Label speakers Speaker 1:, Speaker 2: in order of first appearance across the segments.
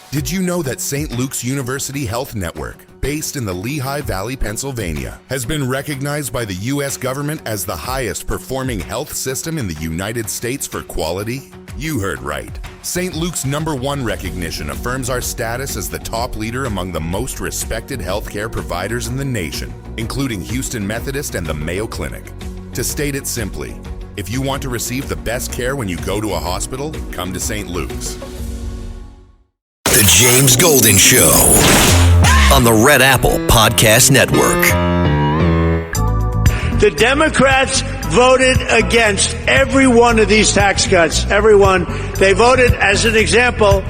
Speaker 1: Did you know that St. Luke's University Health Network, based in the Lehigh Valley, Pennsylvania, has been recognized by the U.S. government as the highest performing health system in the United States for quality? You heard right. St. Luke's #1 recognition affirms our status as the top leader among the most respected healthcare providers in the nation, including Houston Methodist and the Mayo Clinic. To state it simply, if you want to receive the best care when you go to a hospital, come to St. Luke's.
Speaker 2: The James Golden Show on the Red Apple Podcast Network.
Speaker 3: The Democrats voted against every one of these tax cuts. Everyone. They voted, as an example,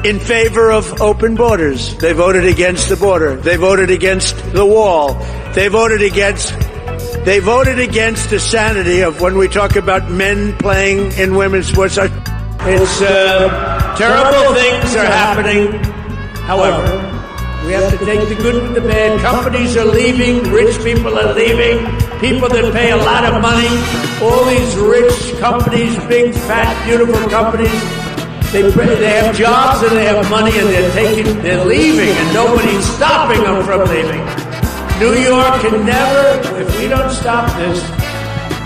Speaker 3: in favor of open borders. They voted against the border. They voted against the wall. They voted against the sanity of when we talk about men playing in women's sports. It's terrible things are happening. However, we have to take the good with the bad. Companies are leaving. Rich people are leaving. People that pay a lot of money. All these rich companies, big, fat, beautiful companies, they have jobs and they have money and they're leaving, and nobody's stopping them from leaving. New York can never, if we don't stop this,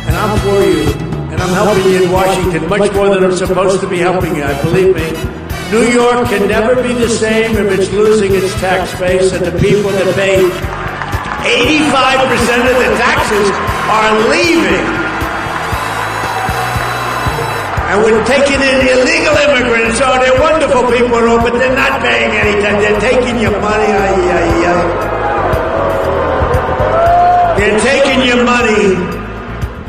Speaker 3: and I'm for you, and I'm helping you in Washington much more than I'm supposed to be helping you, believe me. New York can never be the same if it's losing its tax base, and the people that pay 85% of the taxes are leaving. And we're taking in illegal immigrants. Oh, they're wonderful people, but they're not paying any tax. They're taking your money. They're taking your money.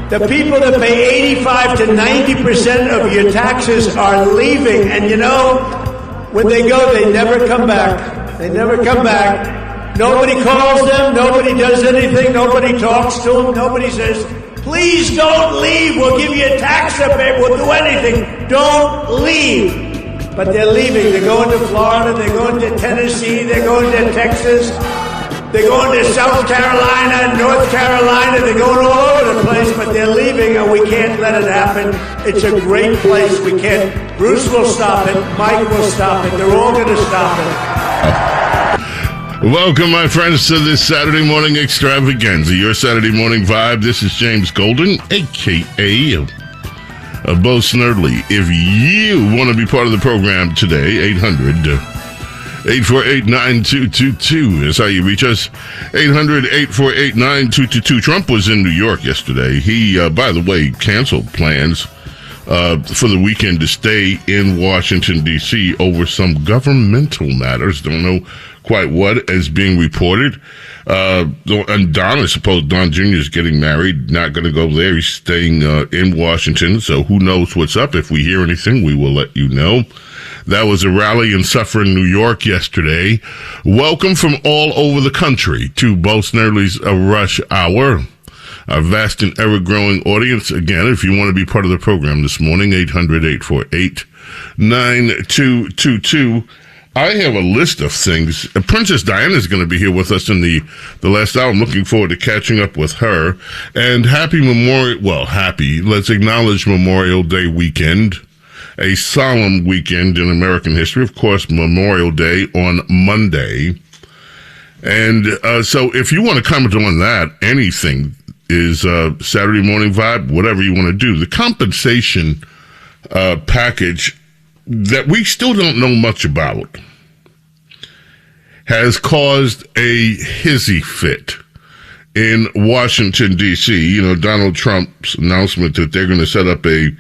Speaker 3: The people that pay 85 to 90% of your taxes are leaving. And you know, when they go, they never come back. They never come back. Nobody calls them. Nobody does anything. Nobody talks to them. Nobody says, please don't leave. We'll give you a tax rebate. We'll do anything. Don't leave. But they're leaving. They're going to Florida. They're going to Tennessee. They're going to Texas. They're going to South Carolina, North Carolina. They're going all over the place, but they're leaving, and we can't let it happen. It's a great place. We can't. Bruce will stop it. Mike will stop it. They're all going to stop it.
Speaker 4: Welcome, my friends, to this Saturday morning extravaganza, your Saturday morning vibe. This is James Golden, a.k.a. Bo Snerdley. If you want to be part of the program today, 848-9222 is how you reach us. 800-848-9222. Trump was in New York yesterday. He, by the way, canceled plans for the weekend to stay in Washington, D.C. over some governmental matters. Don't know quite what is being reported. And Don Jr. is getting married, not going to go there. He's staying in Washington, so who knows what's up. If we hear anything, we will let you know. That was a rally in suffering New York yesterday. Welcome from all over the country to Bo Snerdley's Rush Hour. Our vast and ever-growing audience. Again, if you want to be part of the program this morning, 800-848-9222. I have a list of things. Princess Diana is going to be here with us in the last hour. I'm looking forward to catching up with her. And let's acknowledge Memorial Day weekend. A solemn weekend in American history. Of course, Memorial Day on Monday. And so if you want to comment on that, anything is Saturday morning vibe, whatever you want to do. The compensation package that we still don't know much about has caused a hissy fit in Washington, D.C. You know, Donald Trump's announcement that they're going to set up a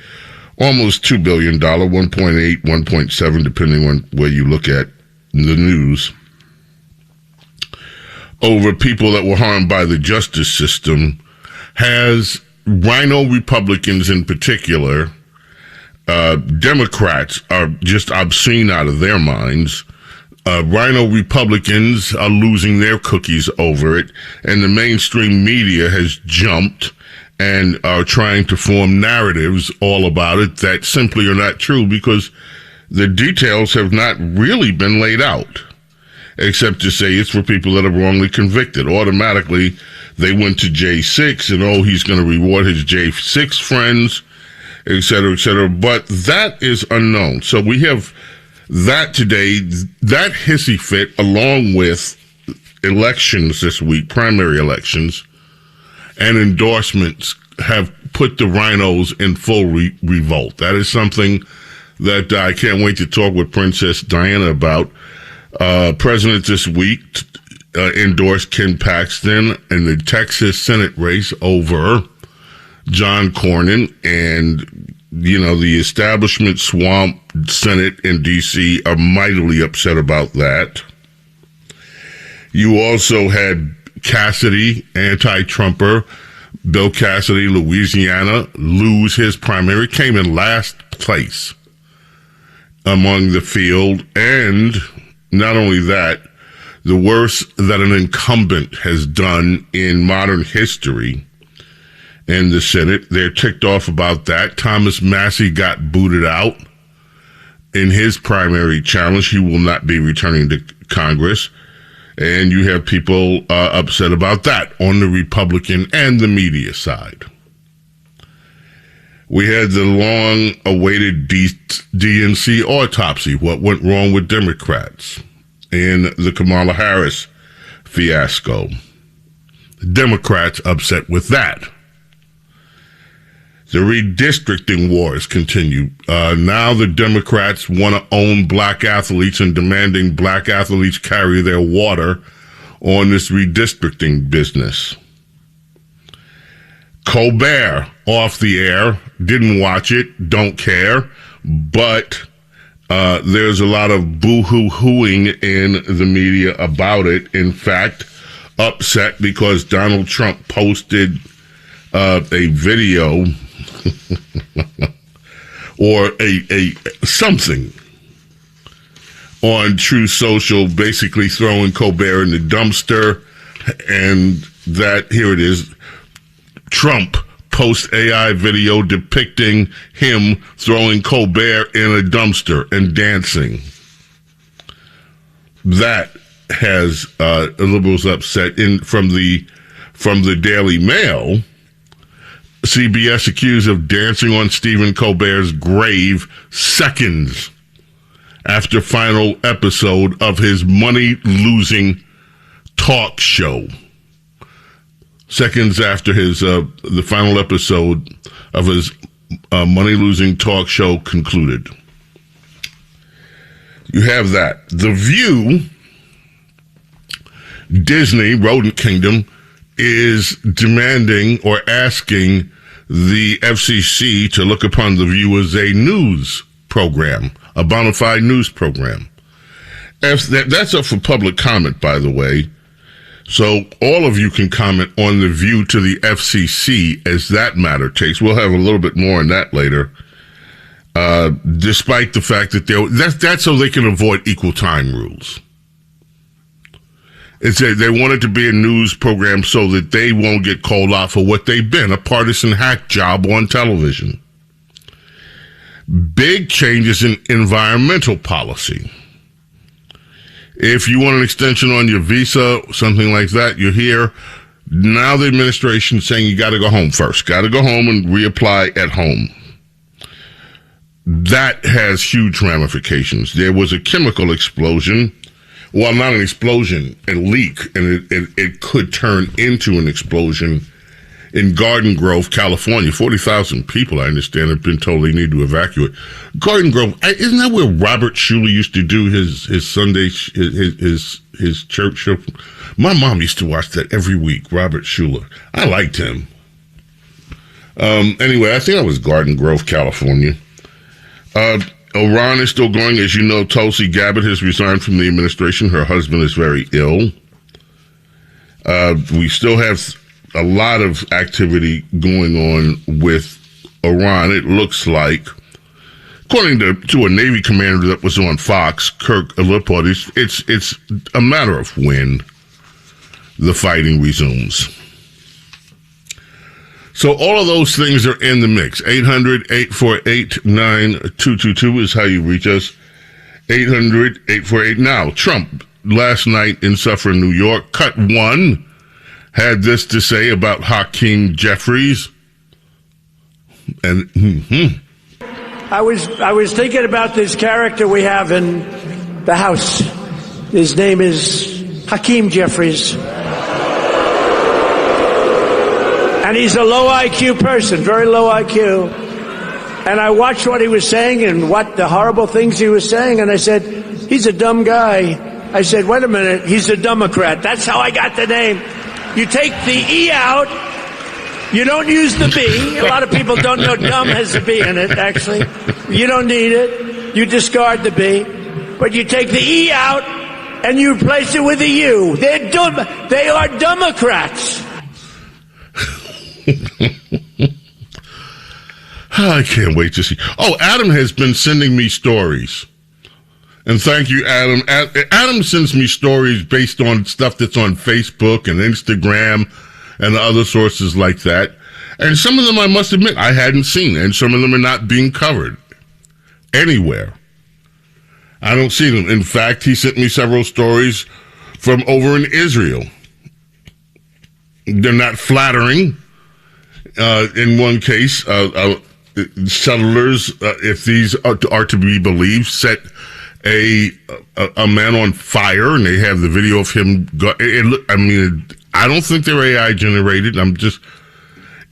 Speaker 4: almost $2 billion, 1.8, 1.7, depending on where you look at the news, over people that were harmed by the justice system, has rhino Republicans in particular, Democrats are just obscene out of their minds. Rhino Republicans are losing their cookies over it, and the mainstream media has jumped and are trying to form narratives all about it that simply are not true because the details have not really been laid out, except to say it's for people that are wrongly convicted. Automatically, they went to J6, and he's going to reward his J6 friends, et cetera, et cetera. But that is unknown. So we have That today, that hissy fit, along with elections this week, primary elections, and endorsements, have put the rhinos in full revolt. That is something that I can't wait to talk with Princess Diana about. President this week endorsed Ken Paxton in the Texas Senate race over John Cornyn, and, you know, the establishment swamp Senate in D.C. are mightily upset about that. You also had Cassidy, anti-Trumper, Bill Cassidy, Louisiana, lose his primary, came in last place among the field, and not only that, the worst that an incumbent has done in modern history in the Senate. They're ticked off about that. Thomas Massie got booted out in his primary challenge. He will not be returning to Congress. And you have people upset about that on the Republican and the media side. We had the long-awaited DNC autopsy, what went wrong with Democrats in the Kamala Harris fiasco. Democrats upset with that. The redistricting wars continue. Now the Democrats want to own black athletes and demanding black athletes carry their water on this redistricting business. Colbert off the air, didn't watch it, don't care, but there's a lot of boo-hoo-hooing in the media about it. In fact, upset because Donald Trump posted a video or a something on True Social, basically throwing Colbert in the dumpster, and that, here it is, Trump posts AI video depicting him throwing Colbert in a dumpster and dancing. That has liberals upset. From the Daily Mail, CBS accused of dancing on Stephen Colbert's grave seconds after final episode of his money-losing talk show. Seconds after the final episode of his money-losing talk show concluded. You have that. The View, Disney, Rodent Kingdom, is demanding or asking the FCC to look upon The View as a news program, a bona fide news program. That's up for public comment, by the way. So all of you can comment on The View to the FCC as that matter takes. We'll have a little bit more on that later. Despite the fact that that's so they can avoid equal time rules. They want it to be a news program so that they won't get called out for what they've been, a partisan hack job on television. Big changes in environmental policy. If you want an extension on your visa, something like that, you're here. Now the administration is saying you got to go home first. Got to go home and reapply at home. That has huge ramifications. There was a chemical explosion. Well, not an explosion, a leak, and it could turn into an explosion in Garden Grove, California. 40,000 people, I understand, have been told they need to evacuate. Garden Grove, isn't that where Robert Schuller used to do his Sunday, his church show? My mom used to watch that every week, Robert Schuller. I liked him. Anyway, I think that was Garden Grove, California. Iran is still going. As you know, Tulsi Gabbard has resigned from the administration. Her husband is very ill. We still have a lot of activity going on with Iran. It looks like, according to a Navy commander that was on Fox, Kirk Lippard, it's a matter of when the fighting resumes. So all of those things are in the mix. 800-848-9222 is how you reach us. 800-848. Now, Trump, last night in Suffern, New York, cut one, had this to say about Hakeem Jeffries. And
Speaker 3: I was thinking about this character we have in the House. His name is Hakeem Jeffries. And he's a low IQ person, very low IQ. And I watched what he was saying and what the horrible things he was saying, and I said, he's a dumb guy. I said, wait a minute, he's a Democrat. That's how I got the name. You take the E out, you don't use the B. A lot of people don't know dumb has a B in it, actually. You don't need it. You discard the B. But you take the E out and you replace it with a U. They're dumb. They are Democrats.
Speaker 4: I can't wait to see. Oh, Adam has been sending me stories. And thank you, Adam. Adam sends me stories based on stuff that's on Facebook and Instagram and other sources like that. And some of them, I must admit, I hadn't seen. And some of them are not being covered anywhere. I don't see them. In fact, he sent me several stories from over in Israel. They're not flattering. In one case, settlers, if these are to be believed, set a man on fire, and they have the video of him. I don't think they're AI generated.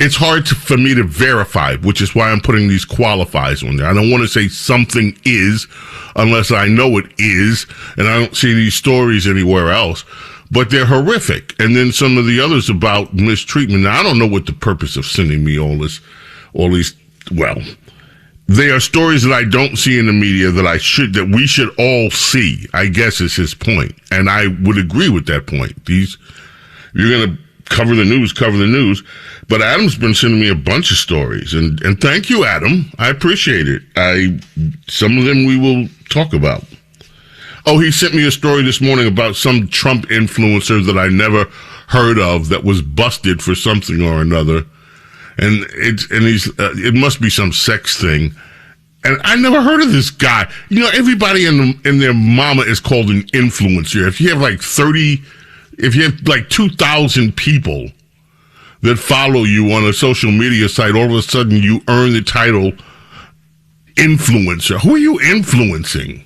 Speaker 4: It's hard for me to verify, which is why I'm putting these qualifiers on there. I don't want to say something is unless I know it is, and I don't see these stories anywhere else. But they're horrific. And then some of the others about mistreatment. Now, I don't know what the purpose of sending me all these, well, they are stories that I don't see in the media that we should all see, I guess is his point. And I would agree with that point. You're going to cover the news. But Adam's been sending me a bunch of stories. And thank you, Adam. I appreciate it. Some of them we will talk about. Oh, he sent me a story this morning about some Trump influencer that I never heard of that was busted for something or another. And it must be some sex thing. And I never heard of this guy. You know, everybody in their mama is called an influencer. If you have like 2,000 people that follow you on a social media site, all of a sudden you earn the title influencer. Who are you influencing?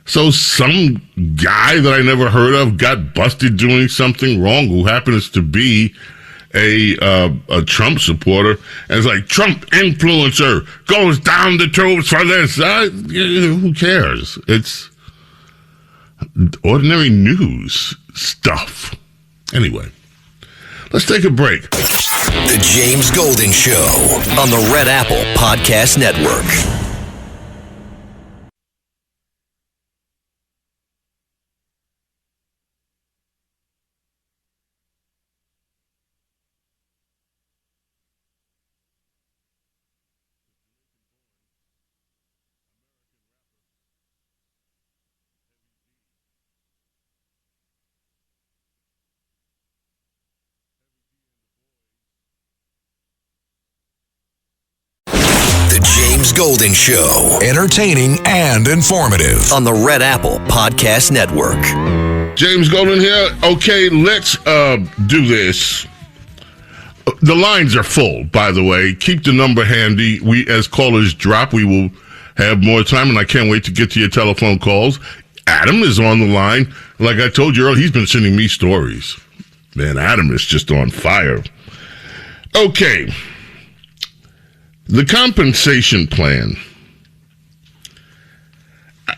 Speaker 4: So some guy that I never heard of got busted doing something wrong, who happens to be a Trump supporter, and it's like, Trump influencer goes down the tubes for this. Who cares? It's ordinary news stuff. Anyway, let's take a break.
Speaker 2: The James Golden Show on the Red Apple Podcast Network. Golden Show.
Speaker 5: Entertaining and informative.
Speaker 2: On the Red Apple Podcast Network.
Speaker 4: James Golden here. Okay, let's do this. The lines are full, by the way. Keep the number handy. As callers drop, we will have more time, and I can't wait to get to your telephone calls. Adam is on the line. Like I told you earlier, he's been sending me stories. Man, Adam is just on fire. Okay. The compensation plan.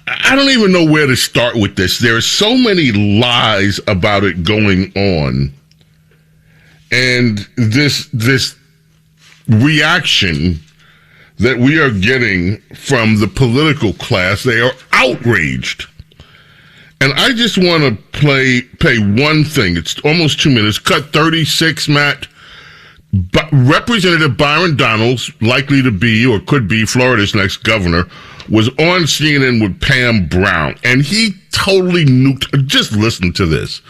Speaker 4: I don't even know where to start with this. There are so many lies about it going on. And this reaction that we are getting from the political class, they are outraged. And I just want to play one thing. It's almost 2 minutes. Cut 36, Matt. Representative Byron Donalds, likely to be or could be Florida's next governor, was on CNN with Pam Brown, and he totally nuked. Just listen to this.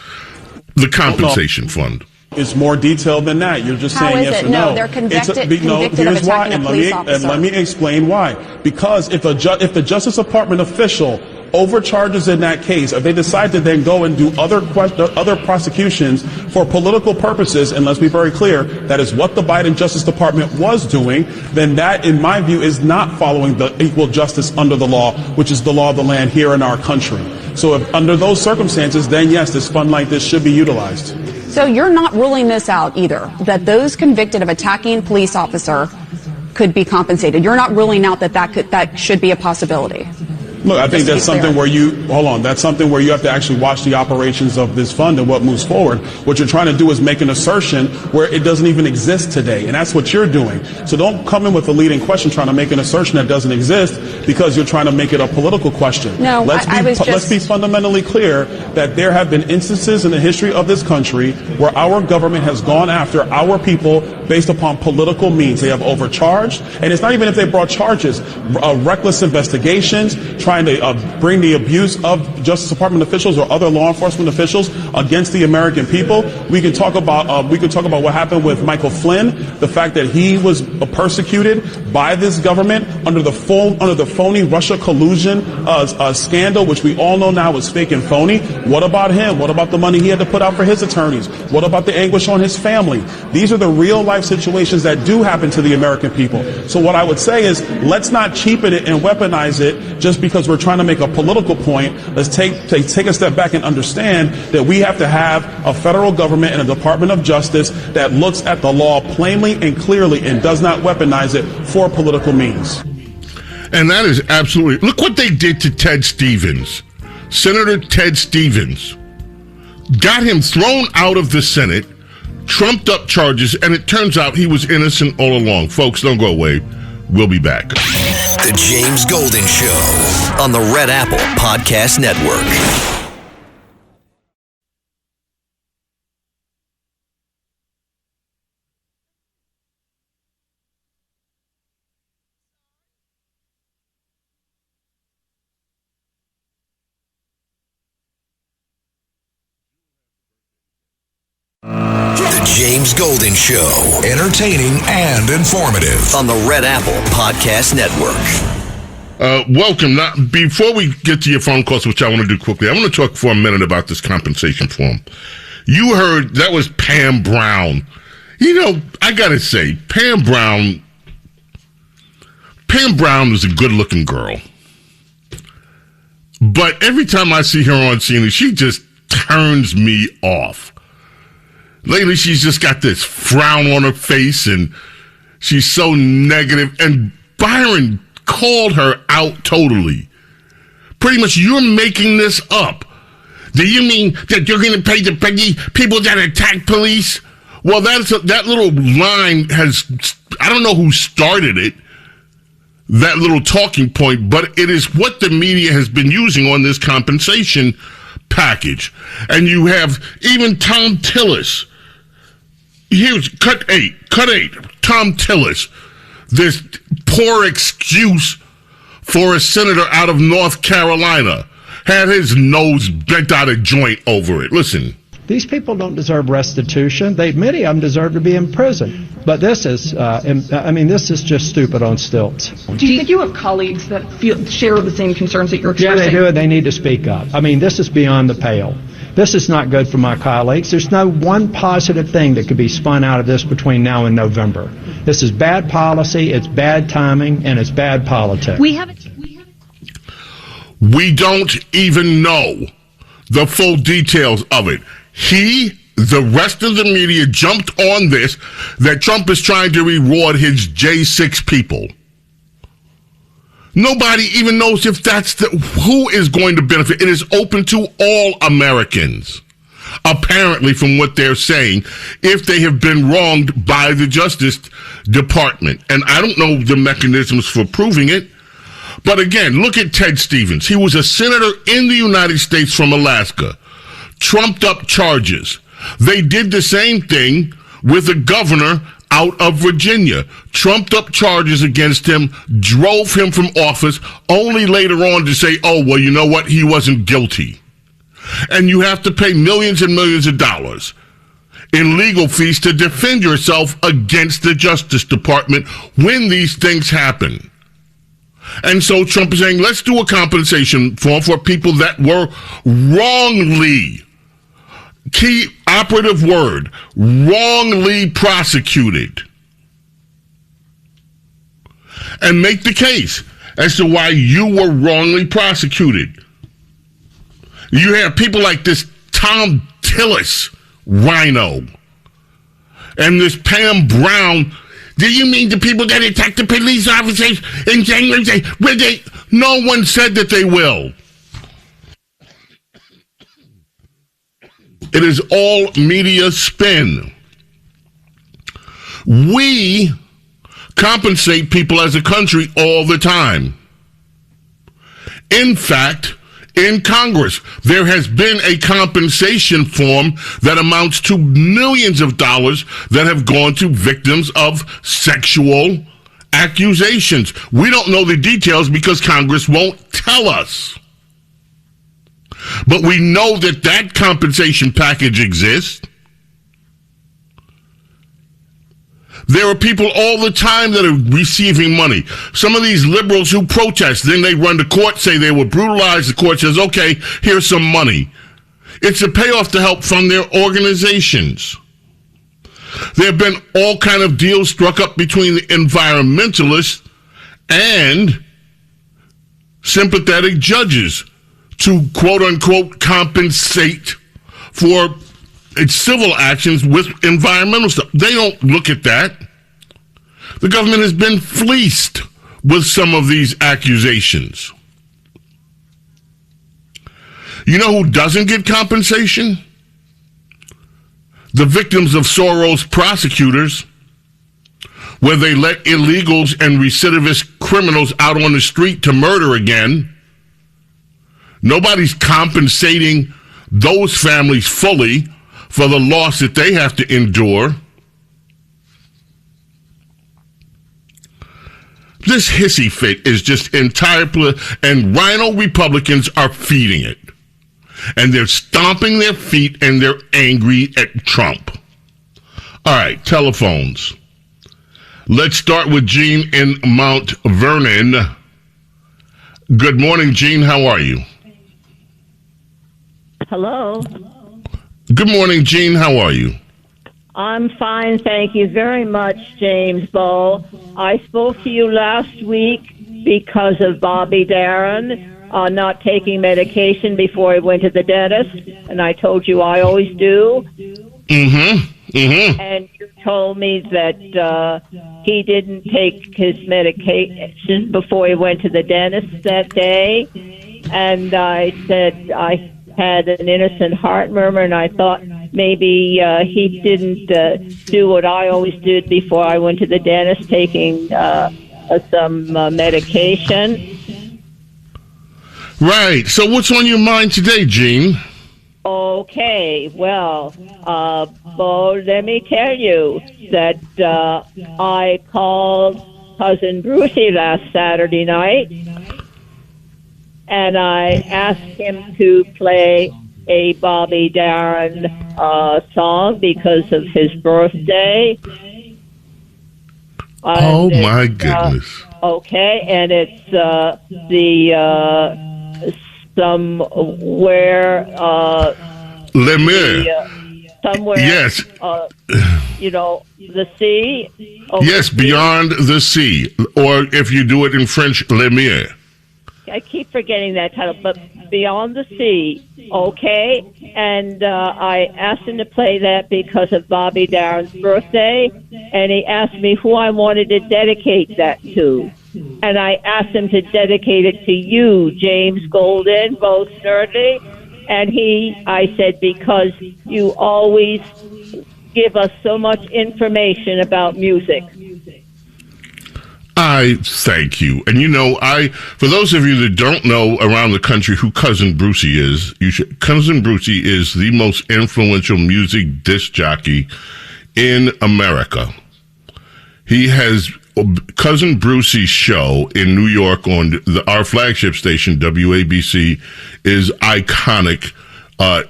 Speaker 4: The compensation fund.
Speaker 6: It's more detailed than that. You're just saying yes or no.
Speaker 7: No, they're convicted of attacking a police officer.
Speaker 6: And let me explain why. Because if the Justice Department official overcharges in that case, if they decide to then go and do other prosecutions for political purposes, and let's be very clear, that is what the Biden Justice Department was doing, then that, in my view, is not following the equal justice under the law, which is the law of the land here in our country. So if under those circumstances, then yes, this fund like this should be utilized.
Speaker 7: So you're not ruling this out either, that those convicted of attacking a police officer could be compensated. You're not ruling out that should be a possibility.
Speaker 6: Look, I think that's something where that's something where you have to actually watch the operations of this fund and what moves forward. What you're trying to do is make an assertion where it doesn't even exist today, and that's what you're doing. So don't come in with a leading question trying to make an assertion that doesn't exist because you're trying to make it a political question.
Speaker 7: No,
Speaker 6: let's be fundamentally clear that there have been instances in the history of this country where our government has gone after our people based upon political means. They have overcharged, and it's not even if they brought charges, reckless investigations, trying to bring the abuse of Justice Department officials or other law enforcement officials against the American people. We can talk about what happened with Michael Flynn, the fact that he was persecuted by this government under the phony Russia collusion scandal, which we all know now is fake and phony. What about him? What about the money he had to put out for his attorneys? What about the anguish on his family? These are the real life situations that do happen to the American people. So what I would say is, let's not cheapen it and weaponize it just because we're trying to make a political point. Let's take a step back and understand that we have to have a federal government and a Department of Justice that looks at the law plainly and clearly and does not weaponize it for political means.
Speaker 4: And that is absolutely... Look what they did to Ted Stevens. Senator Ted Stevens. Got him thrown out of the Senate, trumped up charges, and it turns out he was innocent all along. Folks, don't go away. We'll be back.
Speaker 2: The James Golden Show on the Red Apple Podcast Network. The James Golden Show.
Speaker 5: Entertaining and informative.
Speaker 2: On the Red Apple Podcast Network.
Speaker 4: Welcome. Now, before we get to your phone calls, which I want to do quickly, I want to talk for a minute about this compensation form. You heard that was Pam Brown. You know, I got to say, Pam Brown is a good-looking girl. But every time I see her on scene, she just turns me off. Lately, she's just got this frown on her face, and she's so negative. And Byron called her out totally. Pretty much, you're making this up. Do you mean that you're going to pay the people that attack police? Well, that little line I don't know who started it, that little talking point, but it is what the media has been using on this compensation package. And you have even Tom Tillis. Here's cut eight. Tom Tillis. This poor excuse for a senator out of North Carolina had his nose bent out of joint over it. Listen.
Speaker 8: These people don't deserve restitution. Many of them deserve to be in prison. But this is, this is just stupid on stilts.
Speaker 9: Do you think you have colleagues that share the same concerns that you're expressing?
Speaker 8: Yeah, they do, and they need to speak up. I mean, this is beyond the pale. This is not good for my colleagues. There's no one positive thing that could be spun out of this between now and November. This is bad policy, it's bad timing, and it's bad politics.
Speaker 4: We don't even know the full details of it. The rest of the media jumped on this, that Trump is trying to reward his J6 people. Nobody even knows if that's who is going to benefit. It is open to all Americans, apparently, from what they're saying, if they have been wronged by the Justice Department. And I don't know the mechanisms for proving it. But again, look at Ted Stevens. He was a senator in the United States from Alaska, trumped up charges. They did the same thing with a governor out of Virginia, trumped up charges against him, drove him from office, only later on to say, oh, well, you know what? He wasn't guilty. And you have to pay millions and millions of dollars in legal fees to defend yourself against the Justice Department when these things happen. And so Trump is saying, let's do a compensation form for people that were wrongly, key operative word, wrongly prosecuted. And make the case as to why you were wrongly prosecuted. You have people like this Tom Tillis rhino and this Pam Brown. Do you mean the people that attacked the police officers in January? Will they? No one said that they will. It is all media spin. We compensate people as a country all the time. In fact, in Congress, there has been a compensation form that amounts to millions of dollars that have gone to victims of sexual accusations. We don't know the details because Congress won't tell us. But we know that that compensation package exists. There are people all the time that are receiving money. Some of these liberals who protest, then they run to court, say they were brutalized. The court says, okay, here's some money. It's a payoff to help fund their organizations. There have been all kind of deals struck up between the environmentalists and sympathetic judges to quote-unquote compensate for its civil actions with environmental stuff. They don't look at that. The government has been fleeced with some of these accusations. You know who doesn't get compensation? The victims of Soros prosecutors, where they let illegals and recidivist criminals out on the street to murder again. Nobody's compensating those families fully for the loss that they have to endure. This hissy fit is just entire, and rhino Republicans are feeding it. And they're stomping their feet and they're angry at Trump. All right, telephones. Let's start with Jean in Mount Vernon. Good morning, Jean. How are you?
Speaker 10: Hello.
Speaker 4: Good morning, Jean. How are you?
Speaker 10: I'm fine, thank you very much, James Bowe. I spoke to you last week because of Bobby Darin not taking medication before he went to the dentist, and I told you I always do. And you told me that he didn't take his medication before he went to the dentist that day, and I said I had an innocent heart murmur, and I thought maybe he didn't do what I always did before I went to the dentist, taking some medication.
Speaker 4: Right. So what's on your mind today, Jean?
Speaker 10: Okay. Well, Bo, let me tell you that I called Cousin Brucey last Saturday night, and I asked him to play a Bobby Darin song because of his birthday.
Speaker 4: Oh, my goodness.
Speaker 10: Okay, and it's somewhere...
Speaker 4: Lemire.
Speaker 10: Somewhere...
Speaker 4: Yes.
Speaker 10: The sea.
Speaker 4: Yes, Beyond the Sea. Or if you do it in French, Lemire.
Speaker 10: I keep forgetting that title, but Beyond the Sea, okay? And I asked him to play that because of Bobby Darin's birthday, and he asked me who I wanted to dedicate that to. And I asked him to dedicate it to you, James Golden, Bo Snerdley, and I said, because you always give us so much information about music.
Speaker 4: I thank you. And for those of you that don't know around the country who Cousin Brucey is, Cousin Brucey is the most influential music disc jockey in America. He has Cousin Brucey's show in New York on our flagship station, WABC, is iconic.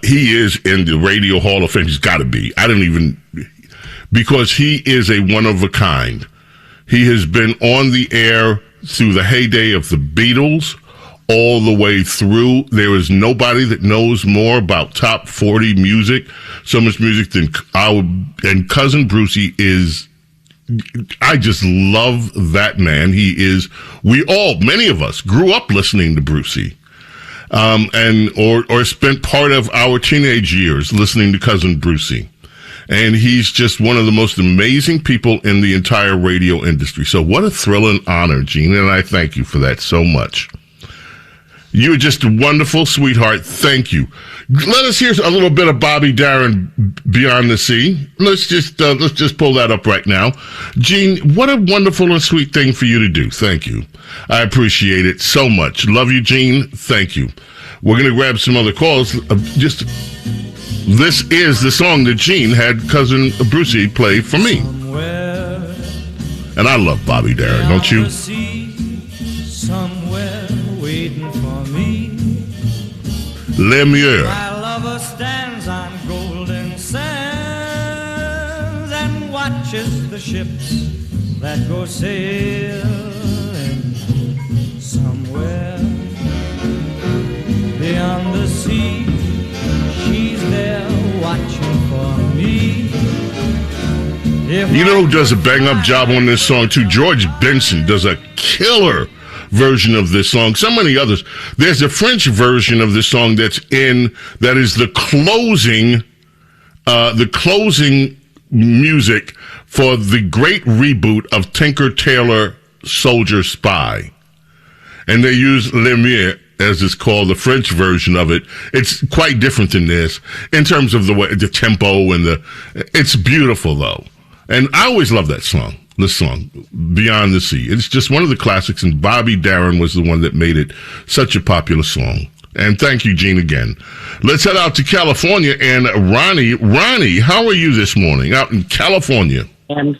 Speaker 4: He is in the Radio Hall of Fame. He's got to be. Because he is a one of a kind. He has been on the air through the heyday of the Beatles, all the way through. There is nobody that knows more about top 40 music, so much music than and Cousin Brucey is. I just love that man. He is. Many of us grew up listening to Brucey, or spent part of our teenage years listening to Cousin Brucey. And he's just one of the most amazing people in the entire radio industry. So what a thrill and honor, Gene, and I thank you for that so much. You're just a wonderful sweetheart. Thank you. Let us hear a little bit of Bobby Darin, Beyond the Sea. Let's just pull that up right now. Gene, what a wonderful and sweet thing for you to do. Thank you. I appreciate it so much. Love you, Gene. Thank you. We're going to grab some other calls. This is the song that Gene had Cousin Brucey play for me. And I love Bobby Darin, don't you?
Speaker 11: Somewhere waiting for me.
Speaker 4: Le Mieux.
Speaker 11: My lover stands on golden sands and watches the ships that go sailing somewhere beyond the sea. She's there watching for me.
Speaker 4: You know who does a bang-up job on this song, too? George Benson does a killer version of this song. So many others. There's a French version of this song that is the closing music for the great reboot of Tinker Tailor Soldier Spy. And they use Le Mieux, as it's called, the French version of it. It's quite different than this in terms of the tempo and it's beautiful though. And I always love that song, this song, Beyond the Sea. It's just one of the classics, and Bobby Darin was the one that made it such a popular song. And thank you, Gene, again. Let's head out to California, and Ronnie. Ronnie, how are you this morning out in California?
Speaker 12: I'm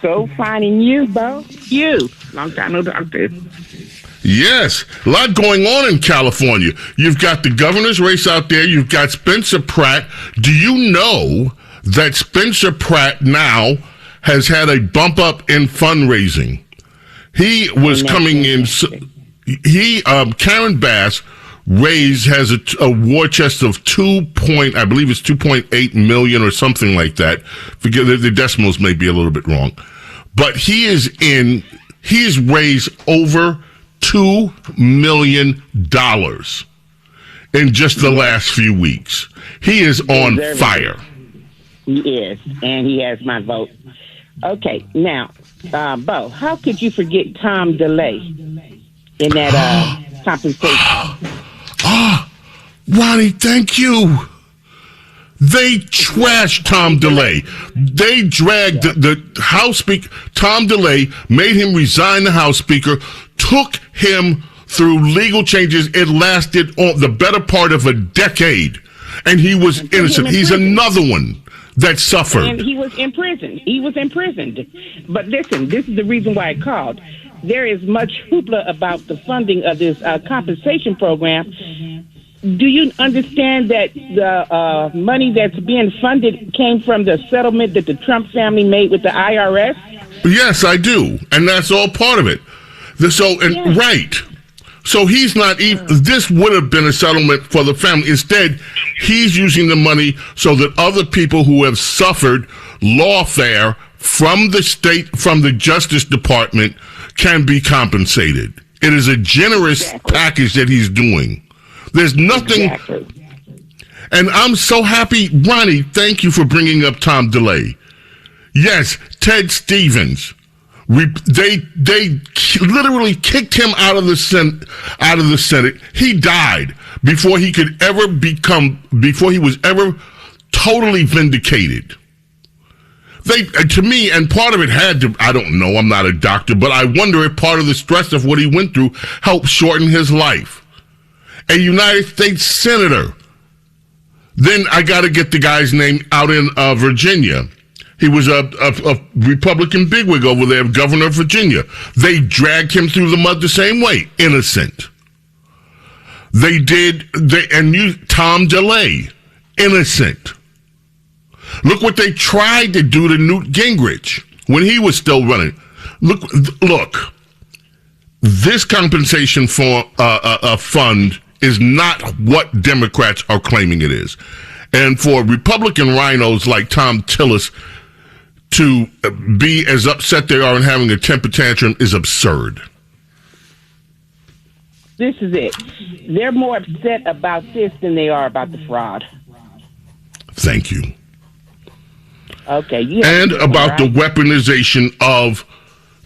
Speaker 12: so fine, and you, Bo? You. Long time no talk to.
Speaker 4: Yes, a lot going on in California. You've got the governor's race out there. You've got Spencer Pratt. Do you know that Spencer Pratt now has had a bump up in fundraising? He was coming in. Karen Bass has a war chest of I believe it's 2.8 million or something like that. Forget the decimals may be a little bit wrong, but he's raised over $2 million in just the last few weeks. He is on fire.
Speaker 12: He is, and he has my vote. Okay, now, Bo, how could you forget Tom DeLay in that compensation?
Speaker 4: Ronnie, thank you. They trashed Tom DeLay. They dragged the House Speaker. Tom DeLay made him resign the House Speaker, took him through legal changes. It lasted the better part of a decade, and he was innocent. He's another one that suffered.
Speaker 12: And he was imprisoned. But listen, this is the reason why I called. There is much hoopla about the funding of this compensation program. Do you understand that the money that's being funded came from the settlement that the Trump family made with the IRS?
Speaker 4: Yes, I do. And that's all part of it. Right. So he's not even, this would have been a settlement for the family. Instead, he's using the money so that other people who have suffered lawfare from the state, from the Justice Department, can be compensated. It is a generous package that he's doing. There's nothing. And I'm so happy. Ronnie, thank you for bringing up Tom DeLay. Yes, Ted Stevens. They literally kicked him out of the Senate. He died before he was ever totally vindicated. To me, and part of it I don't know, I'm not a doctor, but I wonder if part of the stress of what he went through helped shorten his life. A United States Senator. Then I got to get the guy's name out in Virginia. He was a Republican bigwig over there, governor of Virginia. They dragged him through the mud the same way, innocent. Tom DeLay, innocent. Look what they tried to do to Newt Gingrich when he was still running. Look. this compensation for fund is not what Democrats are claiming it is. And for Republican rhinos like Tom Tillis to be as upset they are and having a temper tantrum is absurd.
Speaker 12: This is it. They're more upset about this than they are about the fraud.
Speaker 4: Thank you.
Speaker 12: Okay.
Speaker 4: And about the weaponization of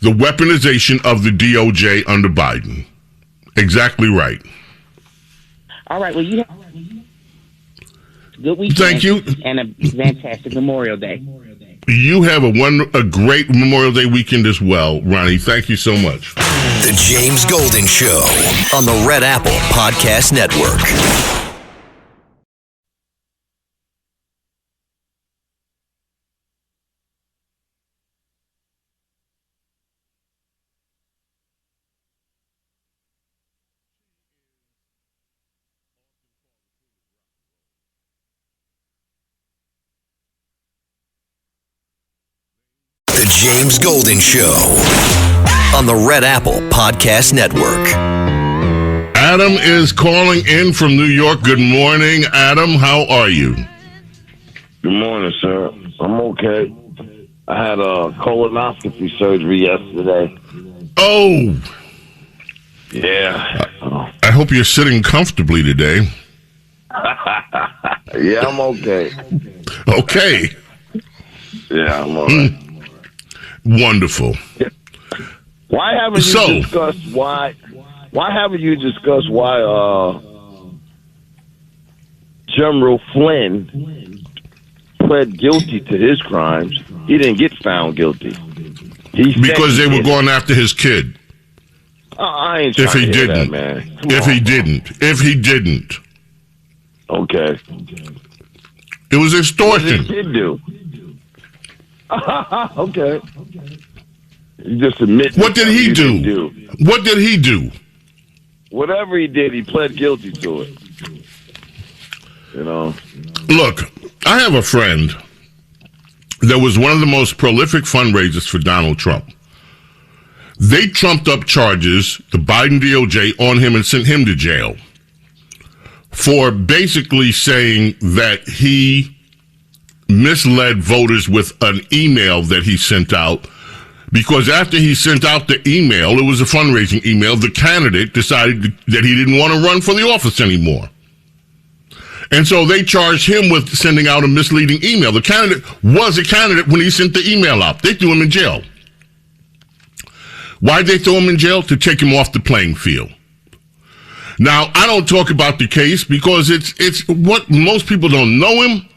Speaker 4: the DOJ under Biden. Exactly right.
Speaker 12: All right. Well, you have good weekend.
Speaker 4: Thank you.
Speaker 12: And a fantastic Memorial Day.
Speaker 4: You have a great Memorial Day weekend as well, Ronnie. Thank you so much.
Speaker 2: The James Golden Show on the Red Apple Podcast Network. The James Golden Show on the Red Apple Podcast Network.
Speaker 4: Adam is calling in from New York. Good morning, Adam. How are you?
Speaker 13: Good morning, sir. I'm okay. I had a colonoscopy surgery yesterday.
Speaker 4: Oh.
Speaker 13: Yeah.
Speaker 4: I hope you're sitting comfortably today.
Speaker 13: Yeah, I'm okay.
Speaker 4: Okay.
Speaker 13: Yeah, I'm all right.
Speaker 4: Wonderful.
Speaker 13: Why haven't you discussed why haven't you discussed why General Flynn pled guilty to his crimes? He didn't get found guilty.
Speaker 4: Because they were going after his kid.
Speaker 13: I ain't trying to hear that, man.
Speaker 4: If he didn't.
Speaker 13: Okay.
Speaker 4: It was extortion.
Speaker 13: What did his kid do? Okay. You just admit.
Speaker 4: What did he do? What did he do?
Speaker 13: Whatever he did, he pled guilty to it. You know.
Speaker 4: Look, I have a friend that was one of the most prolific fundraisers for Donald Trump. They trumped up charges, the Biden DOJ, on him and sent him to jail for basically saying that he misled voters with an email that he sent out, because after he sent out the email, it was a fundraising email, the candidate decided that he didn't want to run for the office anymore. And so they charged him with sending out a misleading email. The candidate was a candidate when he sent the email out. They threw him in jail. Why'd they throw him in jail? To take him off the playing field. Now, I don't talk about the case because it's what most people don't know him.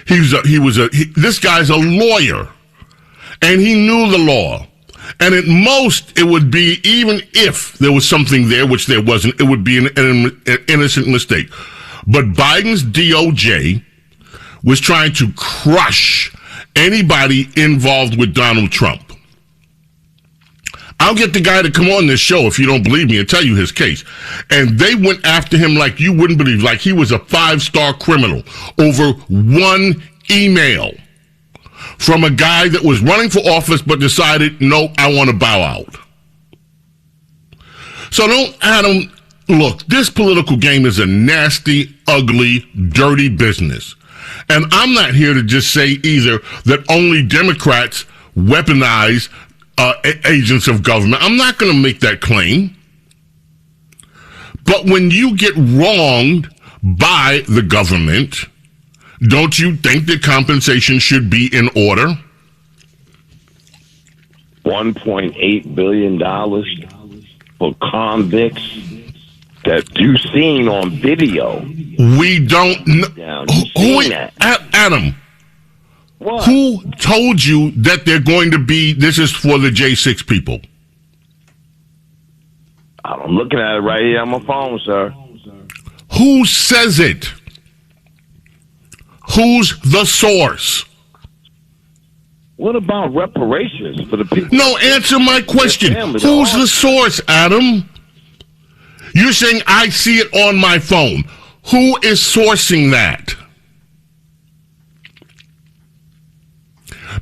Speaker 4: This guy's a lawyer, and he knew the law. And at most, it would be, even if there was something there, which there wasn't, it would be an innocent mistake. But Biden's DOJ was trying to crush anybody involved with Donald Trump. I'll get the guy to come on this show if you don't believe me and tell you his case. And they went after him like you wouldn't believe, like he was a 5-star criminal over one email from a guy that was running for office but decided, no, I want to bow out. So Adam, look, this political game is a nasty, ugly, dirty business. And I'm not here to just say either that only Democrats weaponize agents of government. I'm not going to make that claim. But when you get wronged by the government, don't you think that compensation should be in order?
Speaker 13: $1.8 billion for convicts that you seen on video.
Speaker 4: We don't know. Adam,
Speaker 13: what?
Speaker 4: Who told you that they're going to be, this is for the J6 people?
Speaker 13: I'm looking at it right here on my phone, sir.
Speaker 4: Who says it? Who's the source?
Speaker 13: What about reparations for the people?
Speaker 4: No, answer my question. Who's the source, Adam? You're saying I see it on my phone. Who is sourcing that?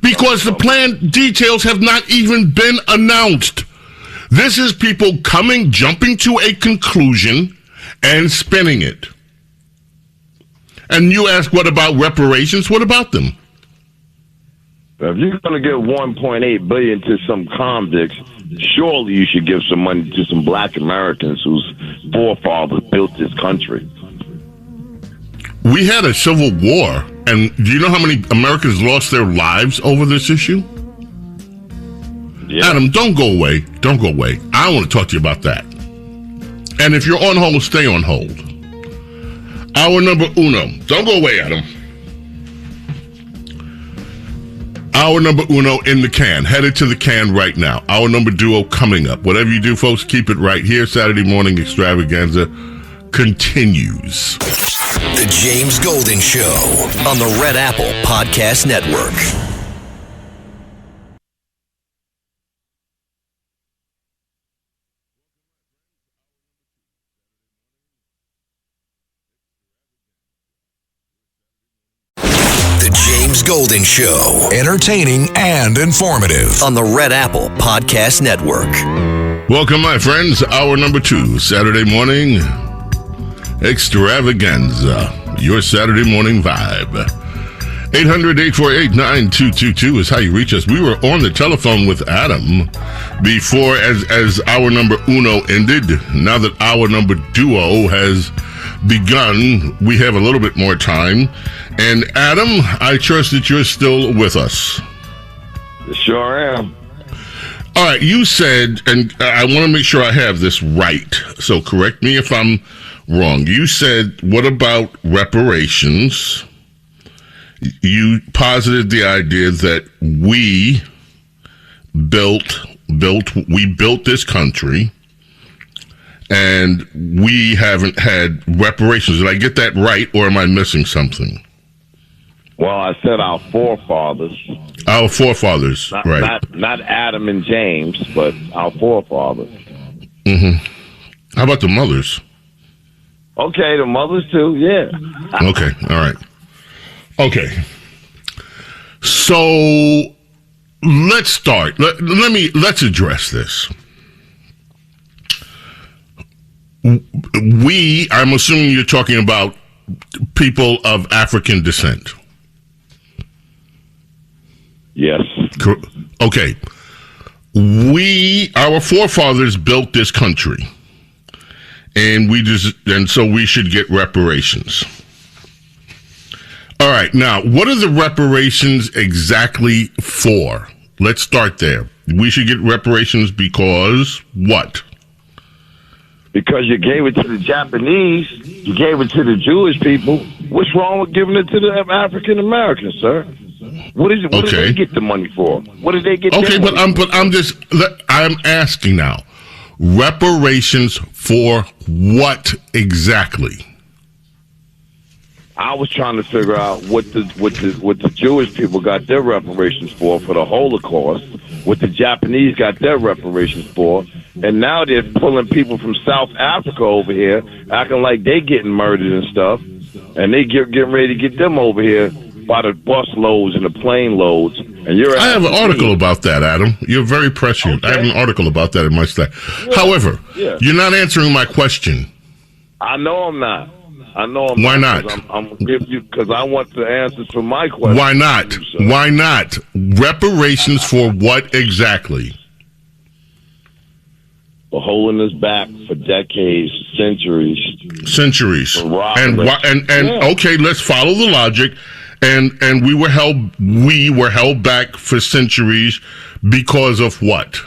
Speaker 4: Because the plan details have not even been announced. This is people jumping to a conclusion and spinning it. And you ask, what about reparations? What about them?
Speaker 13: If you're going to give $1.8 billion to some convicts, surely you should give some money to some black Americans whose forefathers built this country.
Speaker 4: We had a civil war, and do you know how many Americans lost their lives over this issue? Yeah. Adam, don't go away. Don't go away. I want to talk to you about that. And if you're on hold, stay on hold. Hour number uno. Don't go away, Adam. Hour number uno in the can. Headed to the can right now. Hour number duo coming up. Whatever you do, folks, keep it right here. Saturday morning extravaganza continues.
Speaker 2: The James Golden Show on the Red Apple Podcast Network. Golden Show.
Speaker 5: Entertaining and informative.
Speaker 2: On the Red Apple Podcast Network.
Speaker 4: Welcome, my friends. Hour number 2, Saturday morning extravaganza. Your Saturday morning vibe. 800-848-9222 is how you reach us. We were on the telephone with Adam before as hour number uno ended. Now that hour number duo has begun, we have a little bit more time. And Adam, I trust that you're still with us.
Speaker 13: Sure am.
Speaker 4: All right, you said, and I want to make sure I have this right, so correct me if I'm wrong. You said, what about reparations? You posited the idea that we built this country, and we haven't had reparations. Did I get that right, or am I missing something?
Speaker 13: Well, I said our forefathers.
Speaker 4: Our forefathers, right.
Speaker 13: Not Adam and James, but our forefathers.
Speaker 4: Mm-hmm. How about the mothers?
Speaker 13: Okay, the mothers too, yeah.
Speaker 4: Okay, all right. Okay. So let's start. Let's address this. I'm assuming you're talking about people of African descent.
Speaker 13: Yes.
Speaker 4: Okay. Our forefathers built this country, and so we should get reparations. All right. Now, what are the reparations exactly for? Let's start there. We should get reparations because what?
Speaker 13: Because you gave it to the Japanese, you gave it to the Jewish people. What's wrong with giving it to the African Americans, sir? What did they get the money for? What did they get?
Speaker 4: Okay, but I'm asking now. Reparations for what exactly?
Speaker 13: I was trying to figure out what the Jewish people got their reparations for the Holocaust, what the Japanese got their reparations for, and now they're pulling people from South Africa over here, acting like they getting murdered and stuff, and they getting ready to get them over here by the bus loads and the plane loads. And I
Speaker 4: have an article about that, Adam. You're very prescient. Okay. I have an article about that in my staff. Yeah. However, you're not answering my question.
Speaker 13: I know I'm not.
Speaker 4: Why not?
Speaker 13: I'm going to give you, because I want the answers for my question.
Speaker 4: Why not? Why not? Reparations for what exactly?
Speaker 13: For holding us back for decades, centuries.
Speaker 4: Okay, let's follow the logic. And we were held back for centuries because of what?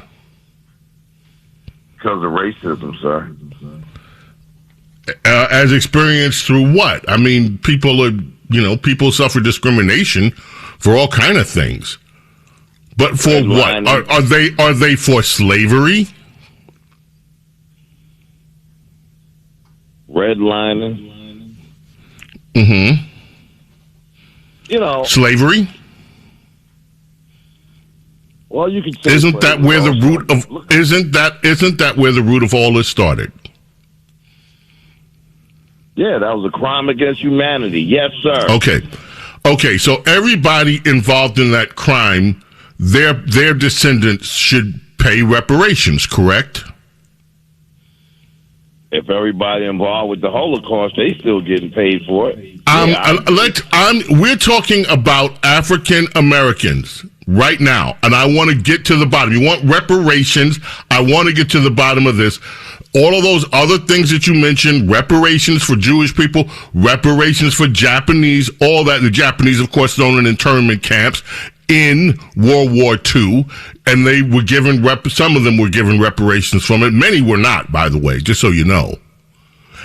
Speaker 13: Because of racism, sir.
Speaker 4: As experienced through what? I mean, people suffer discrimination for all kind of things. But for what? Are they for slavery?
Speaker 13: Redlining.
Speaker 4: Mm-hmm. Slavery?
Speaker 13: Well, you could say
Speaker 4: isn't that where the root of all this started?
Speaker 13: Yeah, that was a crime against humanity. Yes, sir.
Speaker 4: Okay. So everybody involved in that crime, their descendants should pay reparations, correct?
Speaker 13: If everybody involved with the Holocaust, they still getting paid for it.
Speaker 4: We're talking about African Americans right now, and I want to get to the bottom. You want reparations? I want to get to the bottom of this. All of those other things that you mentioned, reparations for Jewish people, reparations for Japanese, all that. The Japanese, of course, thrown in internment camps in World War II, and they were given some of them were given reparations from it. Many were not, by the way, just so you know.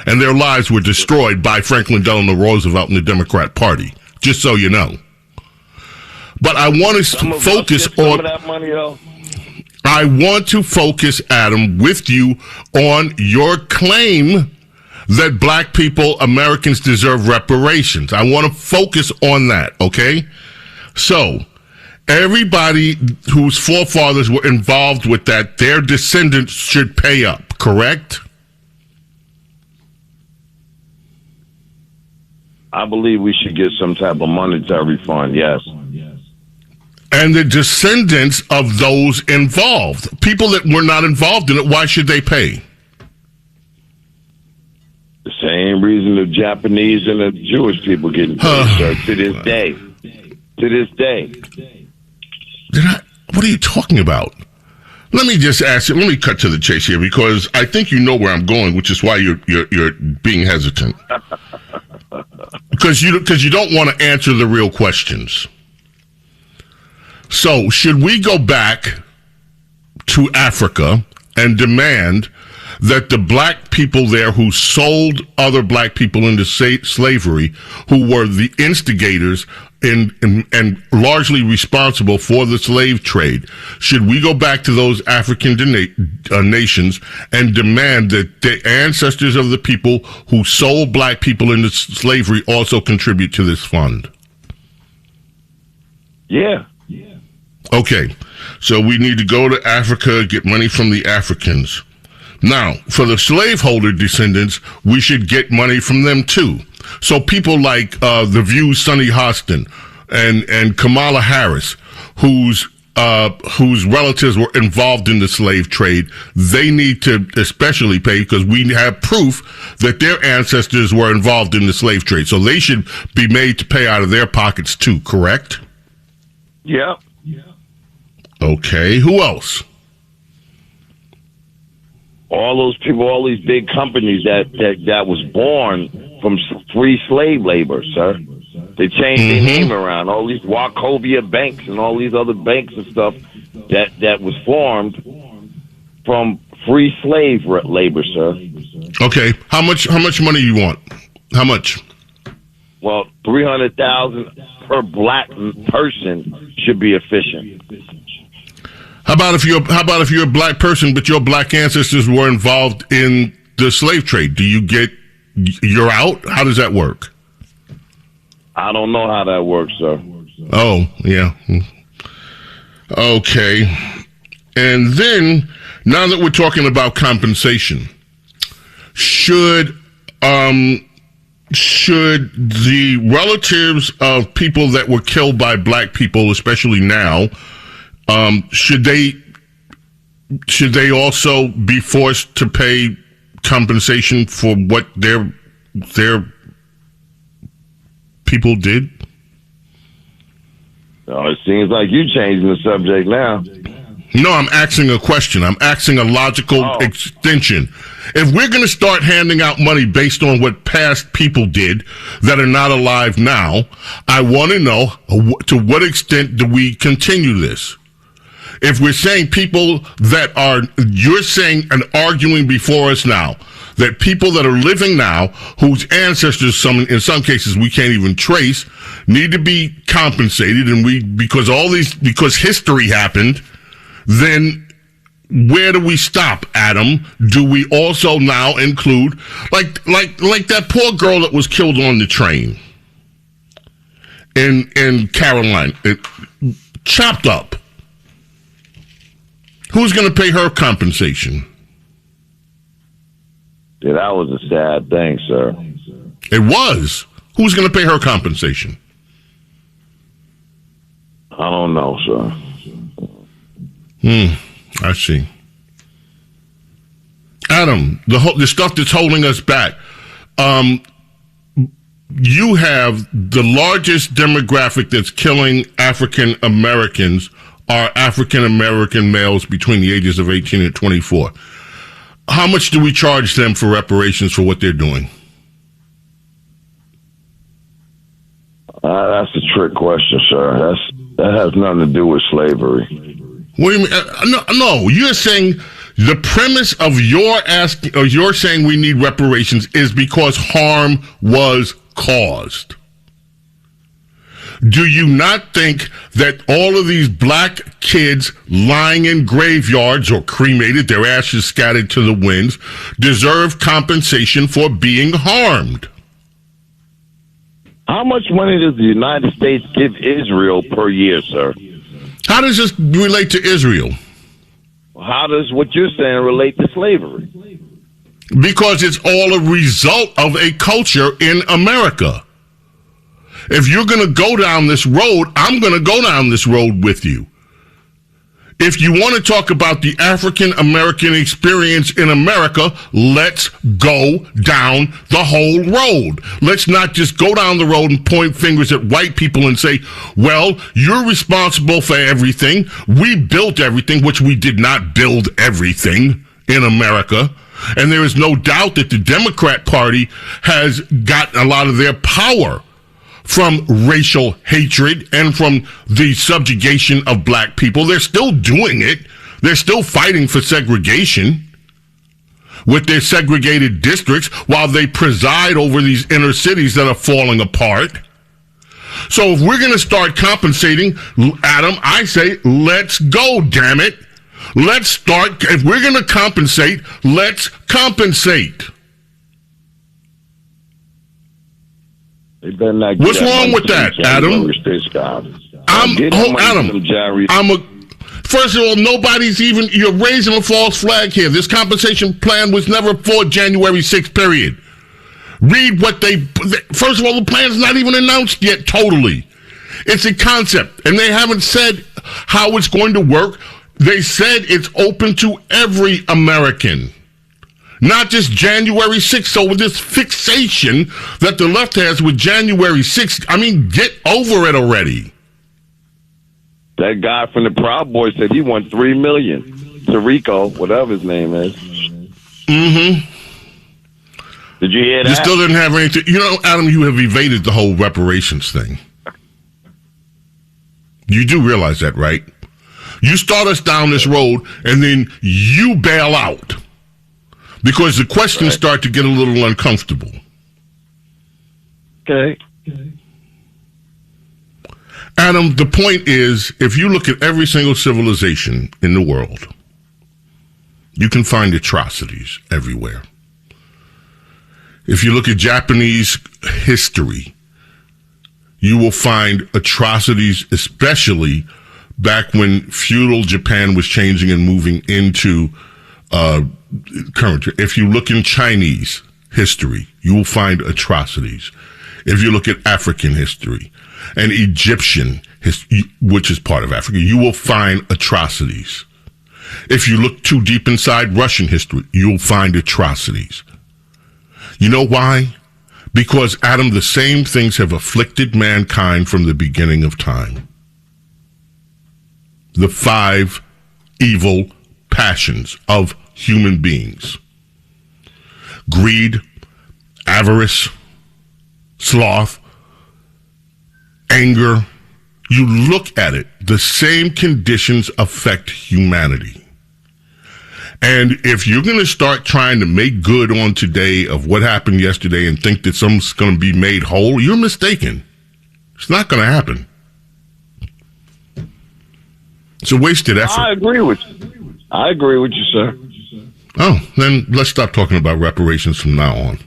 Speaker 4: And their lives were destroyed by Franklin Delano Roosevelt and the Democrat Party, just so you know. But I want to focus on
Speaker 13: that money, though.
Speaker 4: I want to focus, Adam, with you on your claim that black people, Americans, deserve reparations. I want to focus on that, okay? So, everybody whose forefathers were involved with that, their descendants should pay up, correct?
Speaker 13: I believe we should get some type of monetary fund, yes.
Speaker 4: And the descendants of those involved, people that were not involved in it, why should they pay?
Speaker 13: The same reason the Japanese and the Jewish people getting paid, sir, to this day. To this day.
Speaker 4: What are you talking about? Let me just ask you, let me cut to the chase here, because I think you know where I'm going, which is why you're being hesitant. Because you don't want to answer the real questions. So, should we go back to Africa and demand that the black people there who sold other black people into slavery, who were the instigators and largely responsible for the slave trade, should we go back to those African nations and demand that the ancestors of the people who sold black people into slavery also contribute to this fund?
Speaker 13: Yeah.
Speaker 4: Okay, so we need to go to Africa, get money from the Africans. Now, for the slaveholder descendants, we should get money from them too. So people like The View's Sonny Hostin and Kamala Harris, whose relatives were involved in the slave trade, they need to especially pay because we have proof that their ancestors were involved in the slave trade. So they should be made to pay out of their pockets too, correct?
Speaker 13: Yeah.
Speaker 4: Okay, who else?
Speaker 13: All those people, all these big companies that was born from free slave labor, sir. They changed their name around. All these Wachovia banks and all these other banks and stuff that was formed from free slave labor, sir.
Speaker 4: Okay, how much money you want? How much?
Speaker 13: Well, $300,000 per black person should be efficient.
Speaker 4: How about if you're a black person, but your black ancestors were involved in the slave trade? You're out? How does that work?
Speaker 13: I don't know how that works, sir.
Speaker 4: Oh, yeah. Okay. And then, now that we're talking about compensation, should the relatives of people that were killed by black people, especially now, should they also be forced to pay compensation for what their people did?
Speaker 13: Oh, it seems like you changing the subject now.
Speaker 4: No, I'm asking a question. I'm asking a logical extension. If we're going to start handing out money based on what past people did that are not alive now, I want to know to what extent do we continue this? If we're saying people that you're saying and arguing before us now, that people that are living now, whose ancestors, in some cases we can't even trace, need to be compensated, and because history happened, then where do we stop, Adam? Do we also now include like that poor girl that was killed on the train in Carolina, chopped up? Who's going to pay her compensation?
Speaker 13: Yeah, that was a sad thing, sir.
Speaker 4: It was. Who's going to pay her compensation?
Speaker 13: I don't know, sir.
Speaker 4: I see. Adam, the stuff that's holding us back. You have the largest demographic that's killing African Americans are African American males between the ages of 18 and 24. How much do we charge them for reparations for what they're doing?
Speaker 13: That's a trick question, sir. That has nothing to do with slavery.
Speaker 4: What do you mean? No, you're saying the premise of you're saying we need reparations is because harm was caused. Do you not think that all of these black kids lying in graveyards or cremated, their ashes scattered to the winds, deserve compensation for being harmed?
Speaker 13: How much money does the United States give Israel per year, sir?
Speaker 4: How does this relate to Israel?
Speaker 13: How does what you're saying relate to slavery?
Speaker 4: Because it's all a result of a culture in America. If you're going to go down this road, I'm going to go down this road with you. If you want to talk about the African American experience in America, let's go down the whole road. Let's not just go down the road and point fingers at white people and say, well, you're responsible for everything. We built everything, which we did not build everything in America. And there is no doubt that the Democrat Party has gotten a lot of their power from racial hatred and from the subjugation of black people. They're still doing it. They're still fighting for segregation with their segregated districts while they preside over these inner cities that are falling apart. So if we're going to start compensating, Adam, I say, let's go, damn it. Let's start. If we're going to compensate, let's compensate. What's wrong with that, Adam? First of all, you're raising a false flag here. This compensation plan was never for January 6th, period. Read what first of all, the plan's not even announced yet totally. It's a concept, and they haven't said how it's going to work. They said it's open to every American. Not just January 6th. So with this fixation that the left has with January 6th, I mean, get over it already.
Speaker 13: That guy from the Proud Boys said he won $3 million. Tarico, whatever his name is.
Speaker 4: Mm-hmm.
Speaker 13: Did you hear that?
Speaker 4: You still didn't have anything. You know, Adam, you have evaded the whole reparations thing. You do realize that, right? You start us down this road, and then you bail out. Because the questions start to get a little uncomfortable.
Speaker 13: Okay.
Speaker 4: Adam, the point is, if you look at every single civilization in the world, you can find atrocities everywhere. If you look at Japanese history, you will find atrocities, especially back when feudal Japan was changing and moving into current. If you look in Chinese history, you will find atrocities. If you look at African history and Egyptian history, which is part of Africa, you will find atrocities. If you look too deep inside Russian history, you'll find atrocities. You know why? Because, Adam, the same things have afflicted mankind from the beginning of time. The 5 evil passions of human beings: greed, avarice, sloth, anger. You look at it, the same conditions affect humanity. And if you're going to start trying to make good on today of what happened yesterday and think that someone's going to be made whole, you're mistaken. It's not going to happen. It's a wasted effort.
Speaker 13: I agree with you, sir.
Speaker 4: Oh, then let's stop talking about reparations from now on.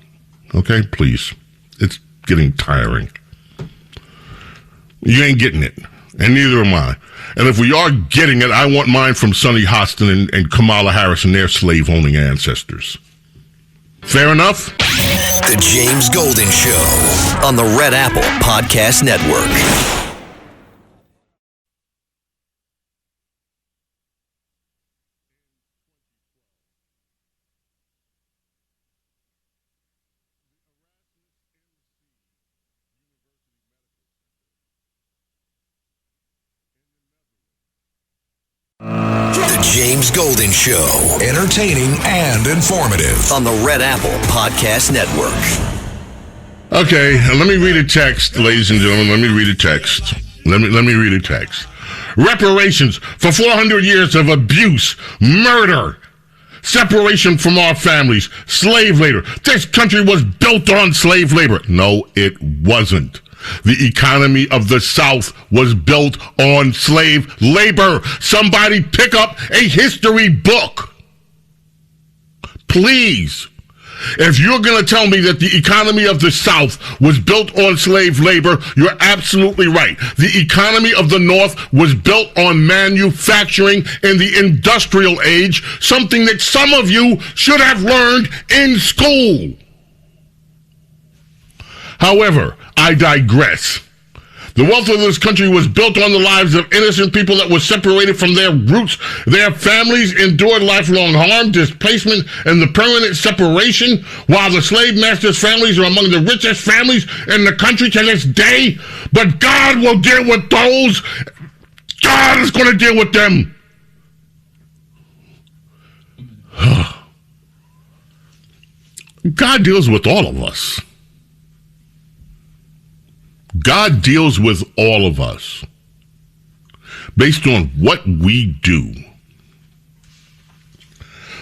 Speaker 4: Okay, please. It's getting tiring. You ain't getting it, and neither am I. And if we are getting it, I want mine from Sonny Hostin and Kamala Harris and their slave-owning ancestors. Fair enough?
Speaker 2: The James Golden Show on the Red Apple Podcast Network. James Golden Show.
Speaker 5: Entertaining and informative.
Speaker 2: On the Red Apple Podcast Network.
Speaker 4: Okay, let me read a text, ladies and gentlemen. Let me read a text. Let me read a text. Reparations for 400 years of abuse, murder, separation from our families, slave labor. This country was built on slave labor. No, it wasn't. The economy of the South was built on slave labor. Somebody pick up a history book. Please. If you're going to tell me that the economy of the South was built on slave labor, you're absolutely right. The economy of the North was built on manufacturing in the industrial age, something that some of you should have learned in school. However, I digress. The wealth of this country was built on the lives of innocent people that were separated from their roots. Their families endured lifelong harm, displacement, and the permanent separation, while the slave masters' families are among the richest families in the country to this day. But God will deal with those. God is going to deal with them. God deals with all of us. God deals with all of us based on what we do.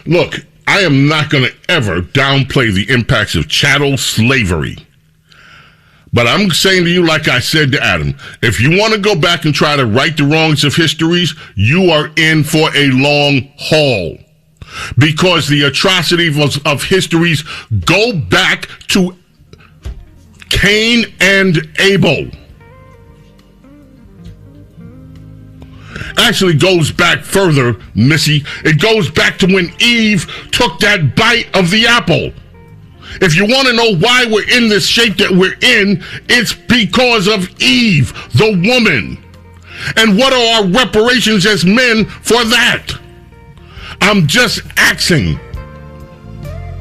Speaker 4: Look, I am not going to ever downplay the impacts of chattel slavery. But I'm saying to you, like I said to Adam, if you want to go back and try to right the wrongs of histories, you are in for a long haul. Because the atrocities of histories go back to Cain and Abel. Actually goes back further, Missy. It goes back to when Eve took that bite of the apple. If you want to know why we're in this shape that we're in, it's because of Eve, the woman. And what are our reparations as men for that? I'm just asking.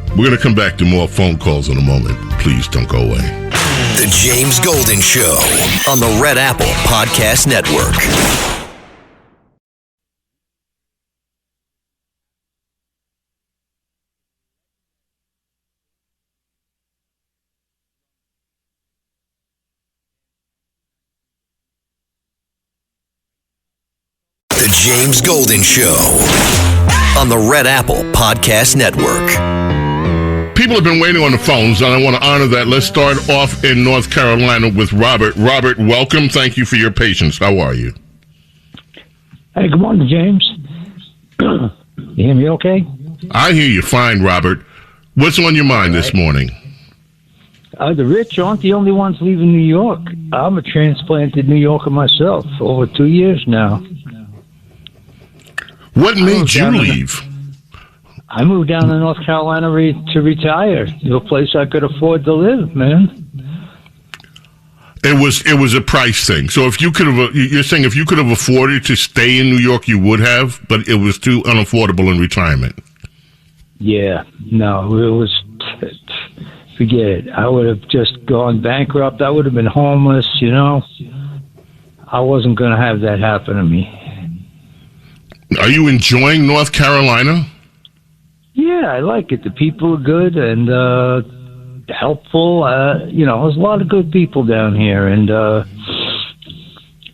Speaker 4: We're going to come back to more phone calls in a moment. Please don't go away.
Speaker 2: The James Golden Show on the Red Apple Podcast Network. The James Golden Show on the Red Apple Podcast Network.
Speaker 4: People have been waiting on the phones, and I want to honor that. Let's start off in North Carolina with Robert. Robert, welcome. Thank you for your patience. How are you?
Speaker 14: Hey, good morning, James. You hear me okay?
Speaker 4: I hear you fine, Robert. What's on your mind this morning?
Speaker 14: The rich aren't the only ones leaving New York. I'm a transplanted New Yorker myself, over 2 years now.
Speaker 4: What made you leave?
Speaker 14: I moved down to North Carolina to retire, to a place I could afford to live, man.
Speaker 4: It was a price thing. So if you could have, you're saying if you could have afforded to stay in New York, you would have, but it was too unaffordable in retirement.
Speaker 14: Yeah, no, it was. Forget it. I would have just gone bankrupt. I would have been homeless. You know, I wasn't going to have that happen to me.
Speaker 4: Are you enjoying North Carolina?
Speaker 14: Yeah, I like it. The people are good and helpful. You know, there's a lot of good people down here, and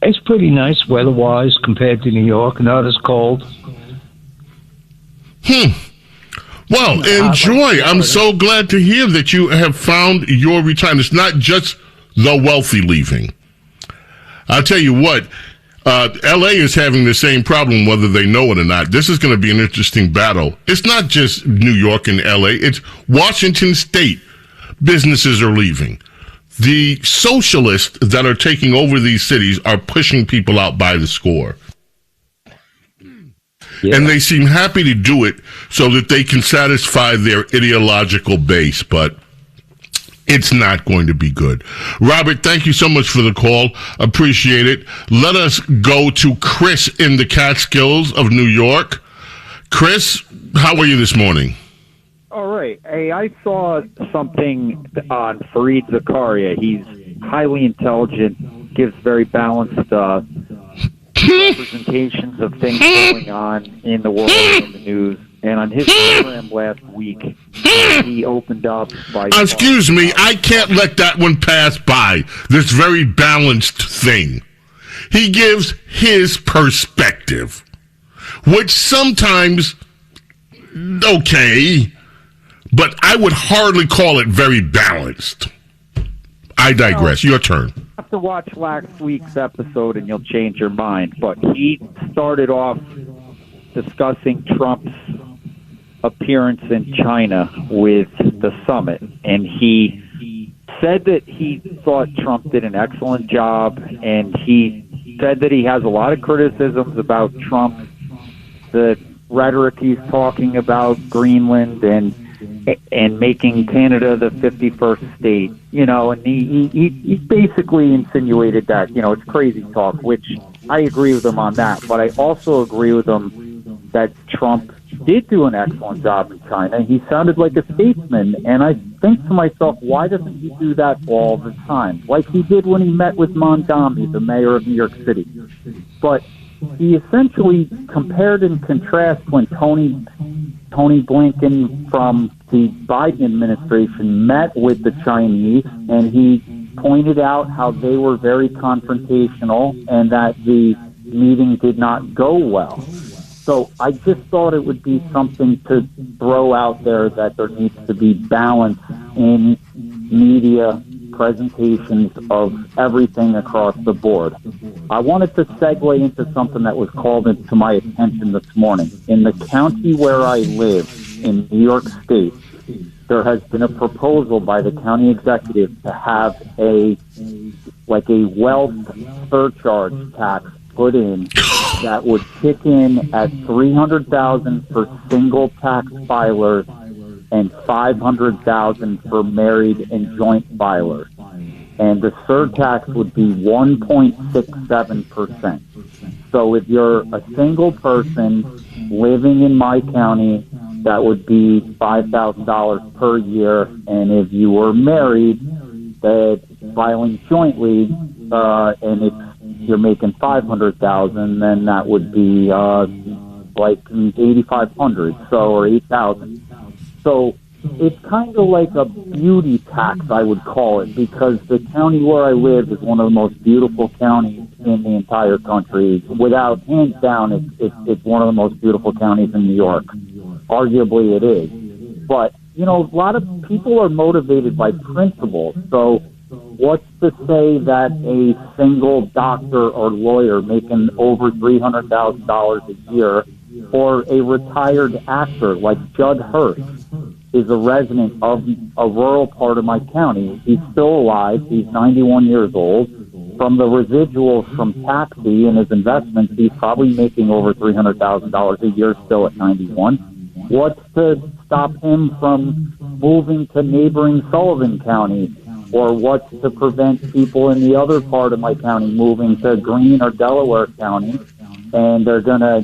Speaker 14: it's pretty nice weather-wise compared to New York. Not as cold.
Speaker 4: Well, enjoy. I'm so glad to hear that you have found your retirement. It's not just the wealthy leaving. I'll tell you what. L.A. is having the same problem, whether they know it or not. This is going to be an interesting battle. It's not just New York and L.A. It's Washington State. Businesses are leaving. The socialists that are taking over these cities are pushing people out by the score. Yeah. And they seem happy to do it so that they can satisfy their ideological base, but it's not going to be good. Robert, thank you so much for the call. Appreciate it. Let us go to Chris in the Catskills of New York. Chris, how are you this morning?
Speaker 15: All right. Hey, I saw something on Fareed Zakaria. He's highly intelligent, gives very balanced misrepresentations of things going on in the world and in the news. And on his program last week, he opened up by...
Speaker 4: Excuse me, I can't let that one pass by, this very balanced thing. He gives his perspective, which sometimes, okay, but I would hardly call it very balanced. I digress. Your turn.
Speaker 15: You have to watch last week's episode and you'll change your mind. But he started off discussing Trump's appearance in China with the summit, and he said that he thought Trump did an excellent job, and he said that he has a lot of criticisms about Trump, the rhetoric he's talking about Greenland and making Canada the 51st state, and he basically insinuated that, it's crazy talk, which I agree with him on that, but I also agree with him that Trump did do an excellent job in China. He sounded like a statesman, and I think to myself, why doesn't he do that all the time? Like he did when he met with Mondami, the mayor of New York City. But he essentially compared and contrasted when Tony Blinken from the Biden administration met with the Chinese, and he pointed out how they were very confrontational and that the meeting did not go well. So I just thought it would be something to throw out there, that there needs to be balance in media presentations of everything across the board. I wanted to segue into something that was called to my attention this morning. In the county where I live, in New York State, there has been a proposal by the county executive to have a wealth surcharge tax put in that would kick in at $300,000 for single tax filers and $500,000 for married and joint filers. And the surtax would be 1.67%. So if you're a single person living in my county, that would be $5,000 per year. And if you were married, filing jointly, and if you're making $500,000, then that would be like $8,500, or $8,000. So it's kind of like a beauty tax, I would call it, because the county where I live is one of the most beautiful counties in the entire country. Without, hands down, it's one of the most beautiful counties in New York. Arguably it is. But, a lot of people are motivated by principles. So what's to say that a single doctor or lawyer making over $300,000 a year, or a retired actor like Judd Hirsch, is a resident of a rural part of my county? He's still alive. He's 91 years old. From the residuals from Taxi and his investments, he's probably making over $300,000 a year still at 91. What's to stop him from moving to neighboring Sullivan County? Or what's to prevent people in the other part of my county moving to Greene or Delaware County? And they're going to,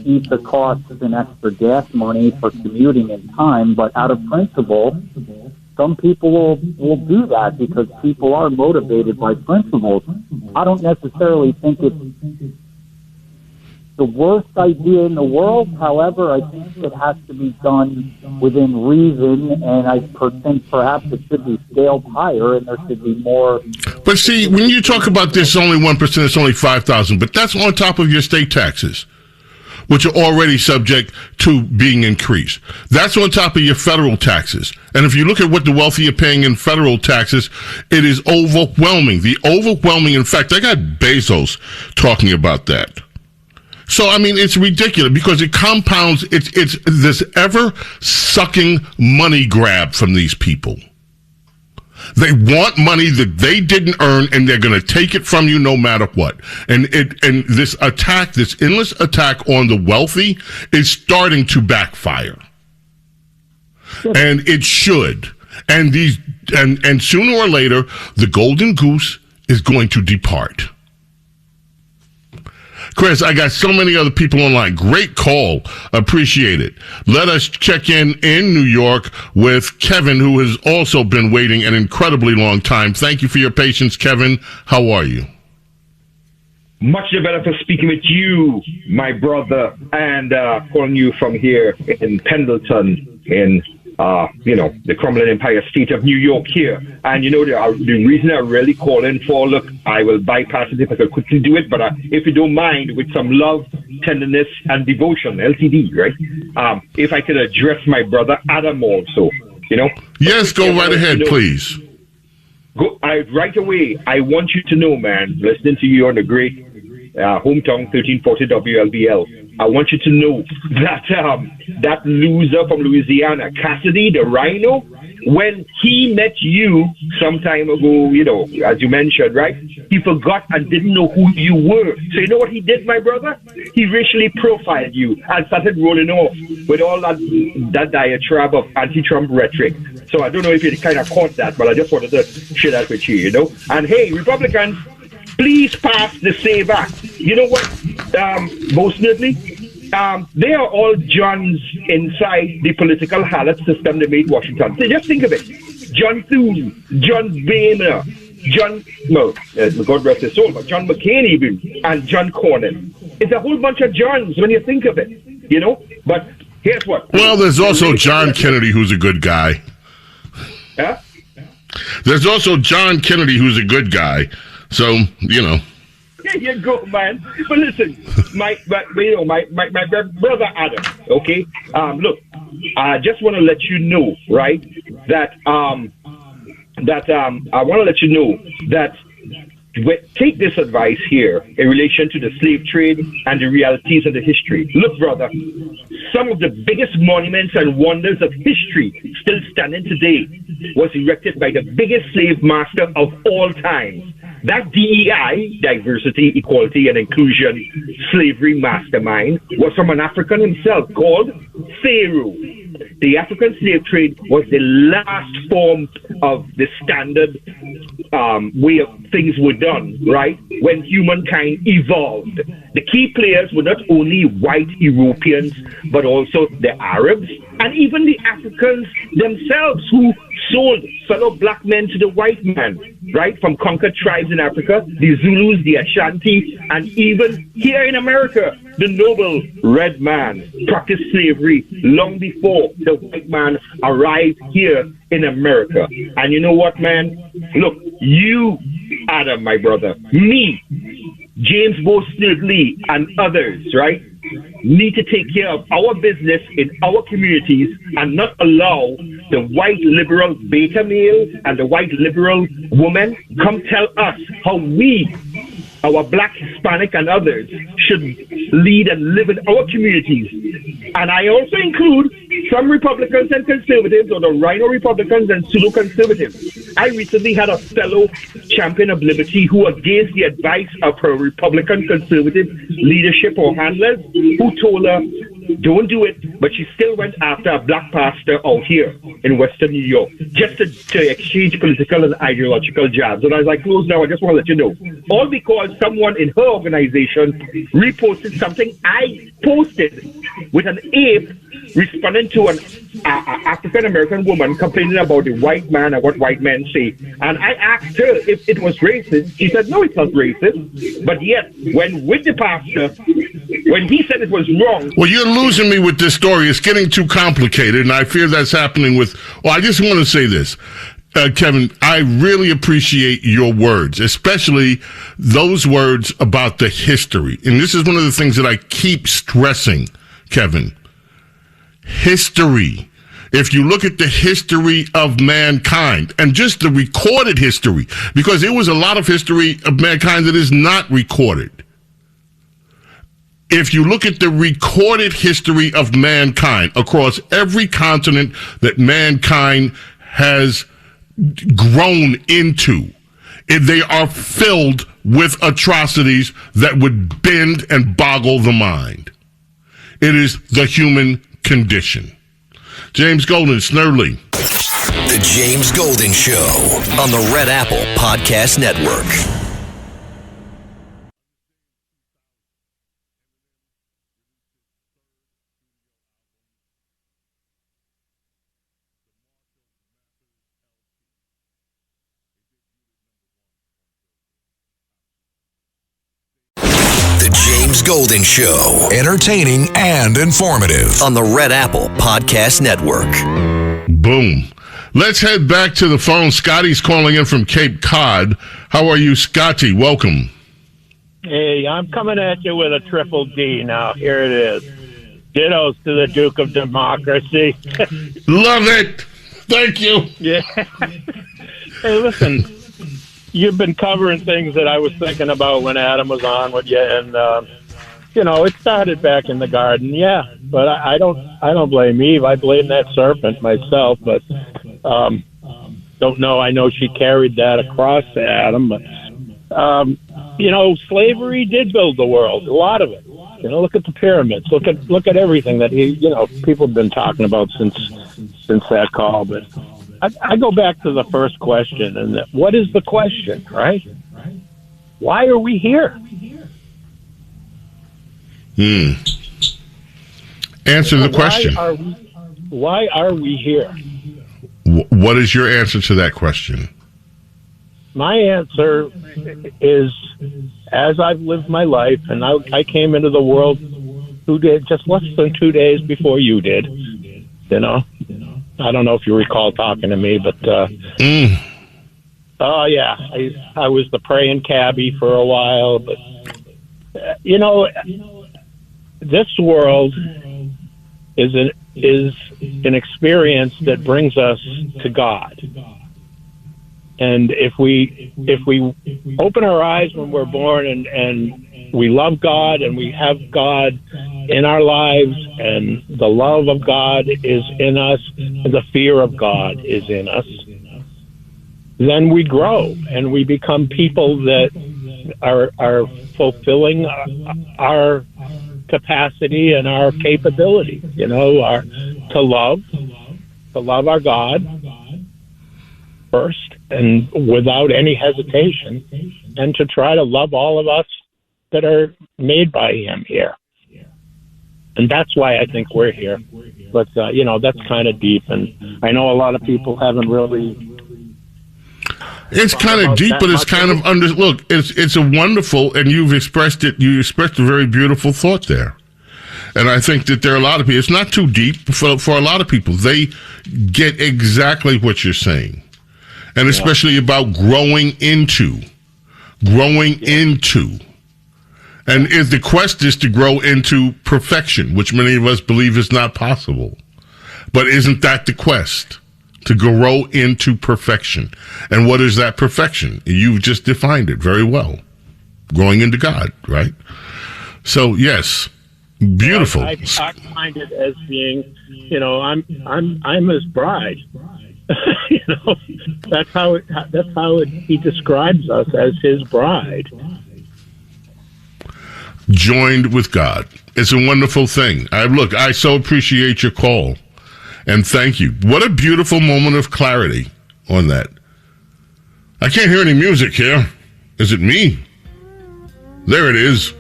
Speaker 15: eat the costs and extra gas money for commuting in time. But out of principle, some people will do that because people are motivated by principles. I don't necessarily think it's the worst idea in the world. However, I think it has to be done within reason, and I think perhaps it should be scaled higher, and there should be more.
Speaker 4: But see, when you talk about this, only 1%, it's only $5,000, but that's on top of your state taxes, which are already subject to being increased. That's on top of your federal taxes. And if you look at what the wealthy are paying in federal taxes, it is overwhelming. In fact, I got Bezos talking about that. So, it's ridiculous because it compounds. It's this ever-sucking money grab from these people. They want money that they didn't earn, and they're going to take it from you no matter what. And this attack, this endless attack on the wealthy, is starting to backfire. And it should. And and sooner or later, the golden goose is going to depart. Chris, I got so many other people online. Great call. Appreciate it. Let us check in New York with Kevin, who has also been waiting an incredibly long time. Thank you for your patience, Kevin. How are you?
Speaker 16: Much the better for speaking with you, my brother, and calling you from here in Pendleton, in the crumbling Empire State of New York here. And the reason I really call in for, look, I will bypass it if I could quickly do it, but if you don't mind, with some love, tenderness, and devotion, LTD, right? If I could address my brother Adam also,
Speaker 4: Yes, go right ahead, please.
Speaker 16: Right away, I want you to know, man, listening to you on the great hometown 1340 WLBL, I want you to know that that loser from Louisiana, Cassidy, the Rhino, when he met you some time ago, as you mentioned, right? He forgot and didn't know who you were. So you know what he did, my brother? He racially profiled you and started rolling off with all that diatribe of anti-Trump rhetoric. So I don't know if you kind of caught that, but I just wanted to share that with you, And hey, Republicans, please pass the SAVE Act. You know what, most Snerdley? They are all Johns inside the political ballot system they made Washington. So just think of it. John Thune, John Boehner, God rest his soul, but John McCain even, and John Cornyn. It's a whole bunch of Johns when you think of it, But here's what.
Speaker 4: Well, there's also John Kennedy, who's a good guy.
Speaker 16: Huh?
Speaker 4: There's also John Kennedy, who's a good guy. So,
Speaker 16: There you go, man. But listen, my brother Adam, okay? Look, I just want to let you know, right, that I want to let you know that take this advice here in relation to the slave trade and the realities of the history. Look, brother, some of the biggest monuments and wonders of history still standing today was erected by the biggest slave master of all time. That DEI, diversity, equality, and inclusion slavery mastermind, was from an African himself called Pharaoh. The African slave trade was the last form of the standard way of things were done, right? When humankind evolved. The key players were not only white Europeans, but also the Arabs and even the Africans themselves who sold fellow black men to the white man, right? From conquered tribes in Africa, the Zulus, the Ashanti, and even here in America, the noble red man practiced slavery long before the white man arrived here in America. And you know what, man? Look, you, Adam, my brother, me, James Bo Snerdley, and others, right, need to take care of our business in our communities and not allow the white liberal beta male and the white liberal woman come tell us how we, our black, Hispanic, and others should lead and live in our communities. And I also include some Republicans and conservatives, or the Rhino Republicans and pseudo-conservatives. I recently had a fellow champion of liberty who, against the advice of her Republican conservative leadership or handlers, who told her, don't do it, but she still went after a black pastor out here in Western New York, just to exchange political and ideological jabs. And as I close now, I just want to let you know, all because someone in her organization reposted something I posted with an ape responding to an African-American woman complaining about the white man and what white men say. And I asked her if it was racist. She said, no, it's not racist. But yet, when with the pastor, when he said it was wrong...
Speaker 4: Well, you're losing me with this story. It's getting too complicated, and I fear that's happening with... Well, I just want to say this. Kevin, I really appreciate your words, especially those words about the history. And this is one of the things that I keep stressing, Kevin. History. If you look at the history of mankind and just the recorded history, because there was a lot of history of mankind that is not recorded. If you look at the recorded history of mankind across every continent that mankind has grown into, they are filled with atrocities that would bend and boggle the mind. It is the human condition. James Golden, Snerdley.
Speaker 2: The James Golden Show on the Red Apple Podcast Network. James Golden Show.
Speaker 5: Entertaining and informative.
Speaker 2: On the Red Apple Podcast Network.
Speaker 4: Boom. Let's head back to the phone. Scotty's calling in from Cape Cod. How are you, Scotty? Welcome.
Speaker 17: Hey, I'm coming at you with a triple D now. Here it is. Dittos to the Duke of Democracy.
Speaker 4: Love it. Thank you.
Speaker 17: Yeah. Hey, listen, you've been covering things that I was thinking about when Adam was on with you, and it started back in the garden, yeah. But I don't blame Eve. I blame that serpent myself. But don't know. I know she carried that across to Adam. But slavery did build the world. A lot of it. Look at the pyramids. Look at everything that people have been talking about since that call. But I go back to the first question, and what is the question, right? Why are we here?
Speaker 4: Answer the question.
Speaker 17: Why are we here?
Speaker 4: What is your answer to that question?
Speaker 17: My answer is, as I've lived my life, and I came into the world just less than 2 days before you did. I don't know if you recall talking to me, but oh yeah, I was the praying cabbie for a while. But this world is an experience that brings us to God. And if we open our eyes when we're born and we love God and we have God in our lives and the love of God is in us and the fear of God is in us, then we grow and we become people that are fulfilling our capacity and our capability, to love our God first and without any hesitation, and to try to love all of us that are made by Him here. And that's why I think we're here. But, that's kind of deep, and I know a lot of people haven't really...
Speaker 4: It's kind of deep, but it's kind of look, it's a wonderful, and you expressed a very beautiful thought there. And I think that there are a lot of people, it's not too deep for a lot of people. They get exactly what you're saying. And especially about growing into. And if the quest is to grow into perfection, which many of us believe is not possible. But isn't that the quest? To grow into perfection. And what is that perfection? You've just defined it very well. Growing into God, right? So, yes, beautiful.
Speaker 17: I find it as being, I'm His bride. That's how He describes us, as His bride.
Speaker 4: Joined with God. It's a wonderful thing. I so appreciate your call. And thank you. What a beautiful moment of clarity on that. I can't hear any music here. Is it me? There it is.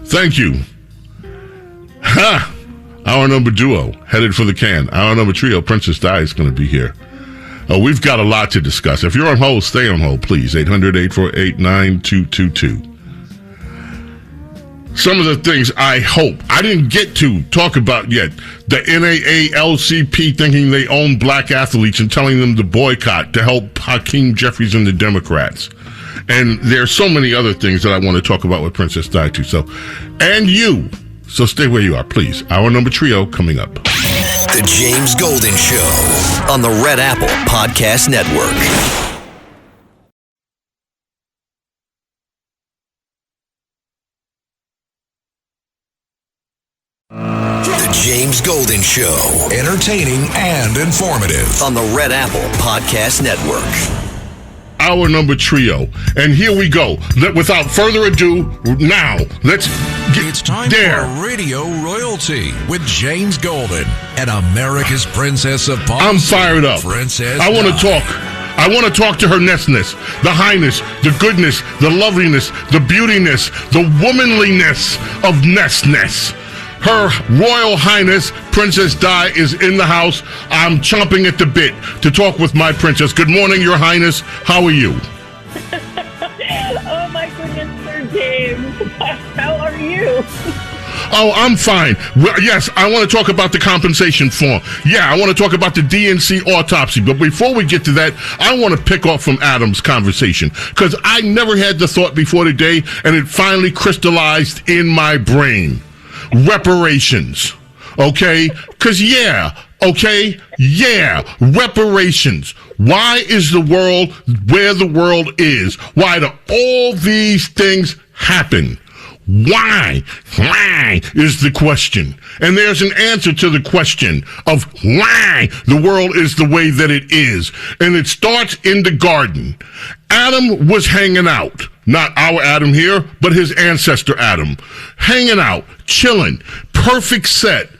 Speaker 4: Thank you. Ha! Hour number duo, headed for the can. Hour number trio, Princess Di is going to be here. We've got a lot to discuss. If you're on hold, stay on hold, please. 800-848-9222. Some of the things I hope I didn't get to talk about yet. The NAALCP thinking they own black athletes and telling them to boycott to help Hakeem Jeffries and the Democrats. And there's so many other things that I want to talk about with Princess Di too. So stay where you are, please. Hour number trio coming up.
Speaker 2: The James Golden Show on the Red Apple Podcast Network. The James Golden Show.
Speaker 5: Entertaining and informative.
Speaker 2: On the Red Apple Podcast Network.
Speaker 4: Hour number trio. And here we go. Without further ado, now,
Speaker 5: it's time for Radio Royalty with James Golden and America's Princess of Pop.
Speaker 4: I'm fired up. I want to talk. I want to talk to her nessness, the highness, the goodness, the loveliness, the beautiness, the womanliness of nessness. Her Royal Highness, Princess Di, is in the house. I'm chomping at the bit to talk with my princess. Good morning, Your Highness. How are you?
Speaker 10: Oh, my goodness, Sir James. James. How are you?
Speaker 4: Oh, I'm fine. Well, yes, I want to talk about the compensation form. Yeah, I want to talk about the DNC autopsy. But before we get to that, I want to pick off from Adam's conversation, because I never had the thought before today, and it finally crystallized in my brain. Reparations. Okay? Because, reparations. Why is the world where the world is? Why do all these things happen? Why? Why is the question. And there's an answer to the question of why the world is the way that it is. And it starts in the garden. Adam was hanging out. Not our Adam here, but his ancestor Adam. Hanging out, chilling, perfect set.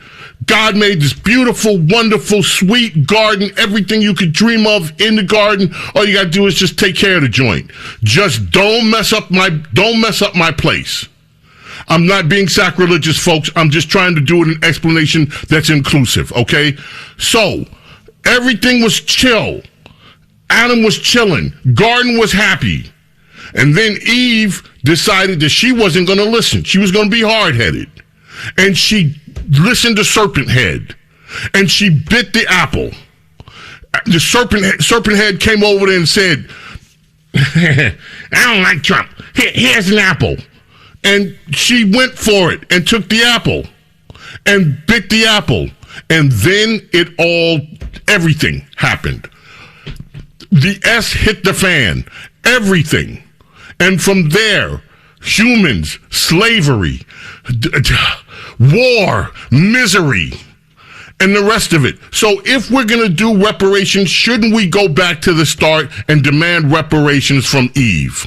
Speaker 4: God made this beautiful, wonderful, sweet garden, everything you could dream of in the garden. All you gotta do is just take care of the joint. Just don't mess up my place. I'm not being sacrilegious, folks. I'm just trying to do an explanation that's inclusive, okay? So, everything was chill. Adam was chilling. Garden was happy. And then Eve decided that she wasn't going to listen. She was going to be hard-headed. And she listened to Serpent Head. And she bit the apple. The Serpent Head came over there and said, I don't like Trump. Here's an apple. And she went for it and took the apple and bit the apple. And then everything happened. The S hit the fan. Everything. And from there, humans, slavery, war, misery, and the rest of it. So if we're going to do reparations, shouldn't we go back to the start and demand reparations from Eve?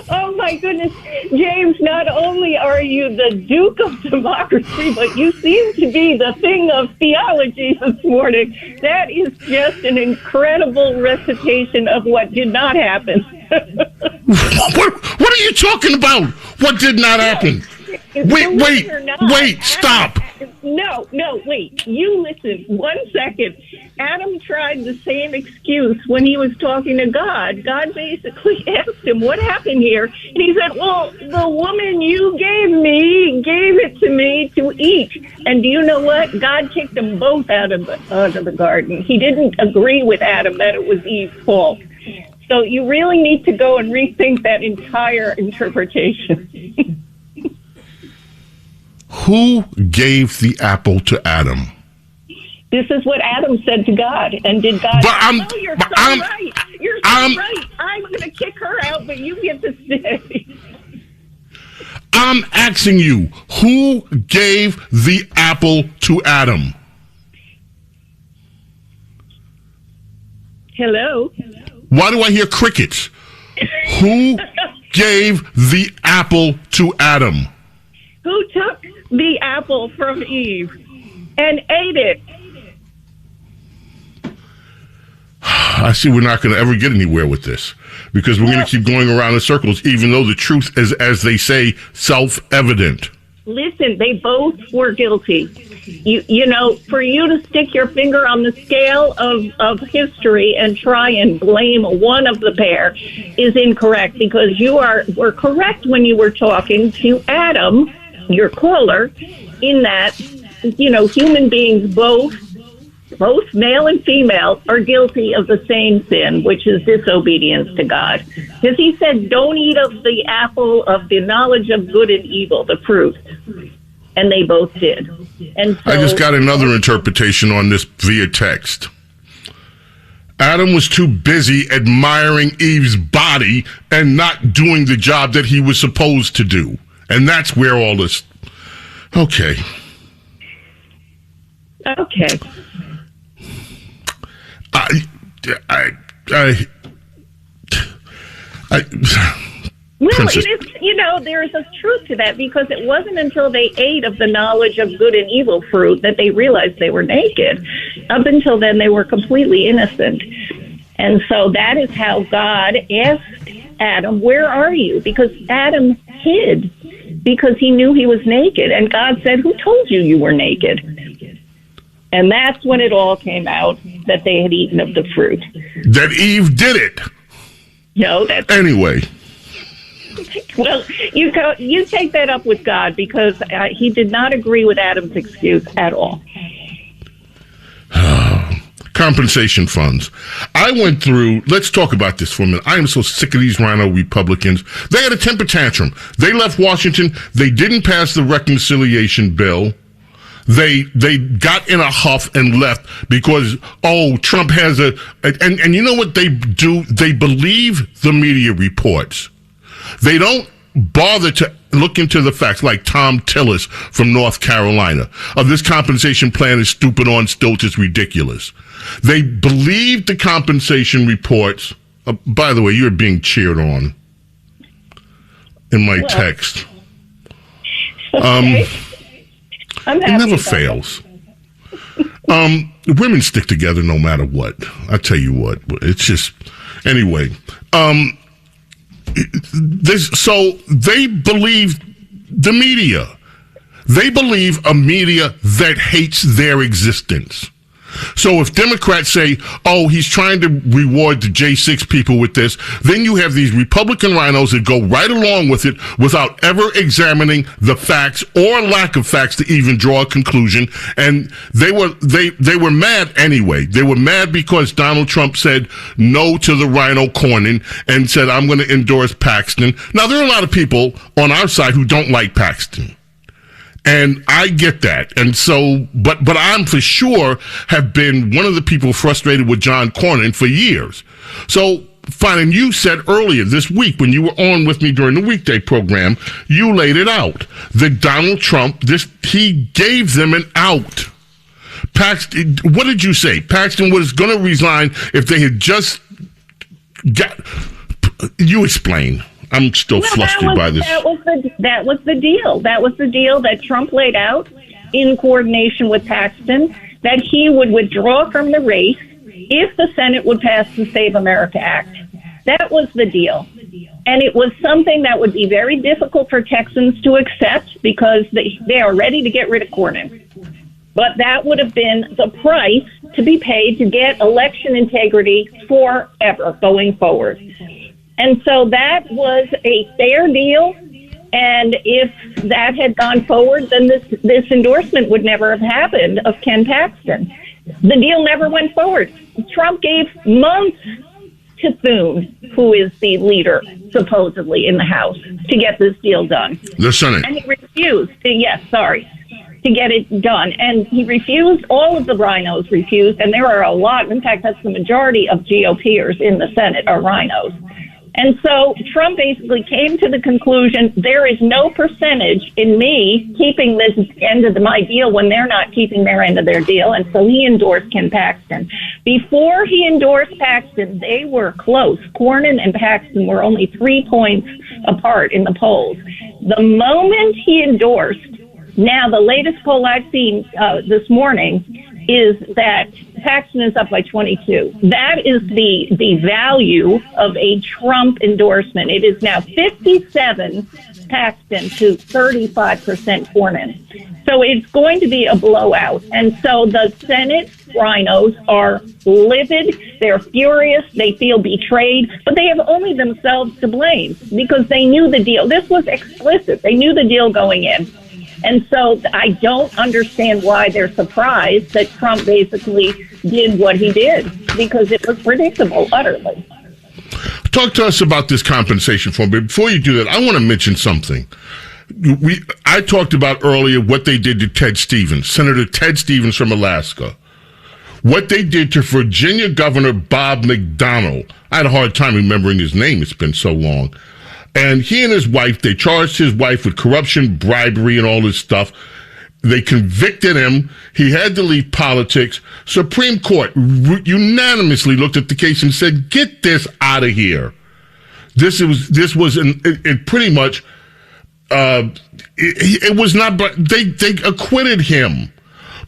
Speaker 10: Oh, my goodness. James, not only are you the Duke of Democracy, but you seem to be the thing of theology this morning. That is just an incredible recitation of what did not happen.
Speaker 4: What are you talking about? What did not happen? Wait, stop.
Speaker 10: No, wait. You listen 1 second. Adam tried the same excuse when he was talking to God. God basically asked him, what happened here? And he said, well, the woman you gave it to me to eat. And do you know what? God kicked them both out of the garden. He didn't agree with Adam that it was Eve's fault. So you really need to go and rethink that entire interpretation.
Speaker 4: Who gave the apple to Adam?
Speaker 10: This is what Adam said to God. And did God say, you're so right. You're so right. I'm going to kick her out, but you get to stay.
Speaker 4: I'm asking you, who gave the apple to Adam?
Speaker 10: Hello?
Speaker 4: Why do I hear crickets? Who gave the apple to Adam?
Speaker 10: Who took the apple from Eve and ate it?
Speaker 4: I see we're not going to ever get anywhere with this because we're going to keep going around in circles, even though the truth is, as they say, self-evident.
Speaker 10: Listen, they both were guilty. You know, for you to stick your finger on the scale of history and try and blame one of the pair is incorrect, because were correct when you were talking to Adam, your caller, in that, you know, human beings, both male and female, are guilty of the same sin, which is disobedience to God. Because he said, don't eat of the apple of the knowledge of good and evil, the fruit. And they both did. And so,
Speaker 4: I just got another interpretation on this via text. Adam was too busy admiring Eve's body and not doing the job that he was supposed to do. And that's where all this... Okay.
Speaker 10: Well, it is, you know, there is a truth to that, because it wasn't until they ate of the knowledge of good and evil fruit that they realized they were naked. Up until then, they were completely innocent. And so that is how God asked Adam, where are you? Because Adam hid because he knew he was naked. And God said, who told you you were naked? And that's when it all came out, that they had eaten of the fruit.
Speaker 4: That Eve did it.
Speaker 10: No, that's
Speaker 4: anyway.
Speaker 10: Well, you take that up with God, because he did not agree with Adam's excuse at all.
Speaker 4: Compensation funds. I went through, let's talk about this for a minute. I am so sick of these rhino Republicans. They had a temper tantrum. They left Washington. They didn't pass the reconciliation bill. They got in a huff and left because, Trump has and you know what they do? They believe the media reports. They don't bother to look into the facts, like Tom Tillis from North Carolina. This compensation plan is stupid on stilts, it's ridiculous. They believe the compensation reports. By the way, you're being cheered on in my text.
Speaker 10: Okay.
Speaker 4: It never fails. Women stick together no matter what. I tell you what, it's just, anyway. So they believe the media. They believe a media that hates their existence. So if Democrats say, he's trying to reward the J6 people with this, then you have these Republican rhinos that go right along with it without ever examining the facts or lack of facts to even draw a conclusion. And they were mad anyway. They were mad because Donald Trump said no to the rhino corning and said, I'm going to endorse Paxton. Now, there are a lot of people on our side who don't like Paxton. And I get that. And so, but I'm for sure have been one of the people frustrated with John Cornyn for years. So, fine. And you said earlier this week when you were on with me during the weekday program, you laid it out that Donald Trump, he gave them an out. Paxton, what did you say? Paxton was going to resign if they had just you explain. I'm still flustered by this.
Speaker 10: That was the deal. That was the deal that Trump laid out in coordination with Paxton, that he would withdraw from the race if the Senate would pass the Save America Act. That was the deal. And it was something that would be very difficult for Texans to accept because they are ready to get rid of Cornyn. But that would have been the price to be paid to get election integrity forever going forward. And so that was a fair deal, and if that had gone forward, then this endorsement would never have happened of Ken Paxton. The deal never went forward. Trump gave months to Thune, who is the leader, supposedly, in the House, to get this deal done.
Speaker 4: The Senate.
Speaker 10: And he refused to get it done. And he refused, all of the rhinos refused, and there are a lot, in fact, that's the majority of GOPers in the Senate are rhinos. And so Trump basically came to the conclusion there is no percentage in me keeping this end of my deal when they're not keeping their end of their deal. And so he endorsed Ken Paxton. Before he endorsed Paxton, they were close. Cornyn and Paxton were only 3 points apart in the polls. The moment he endorsed, now the latest poll I've seen this morning is that Paxton is up by 22. That is the value of a Trump endorsement. It is now 57 Paxton to 35% Cornyn. So it's going to be a blowout. And so the Senate rhinos are livid. They're furious. They feel betrayed. But they have only themselves to blame because they knew the deal. This was explicit. They knew the deal going in. And so I don't understand why they're surprised that Trump basically did what he did, because it was predictable, utterly.
Speaker 4: Talk to us about this compensation form. But before you do that, I want to mention something. I talked about earlier what they did to Ted Stevens, Senator Ted Stevens from Alaska. What they did to Virginia Governor Bob McDonnell. I had a hard time remembering his name. It's been so long. And he and his wife, they charged his wife with corruption, bribery, and all this stuff. They convicted him. He had to leave politics. Supreme Court unanimously looked at the case and said, get this out of here. This was pretty much, it was not, but they acquitted him.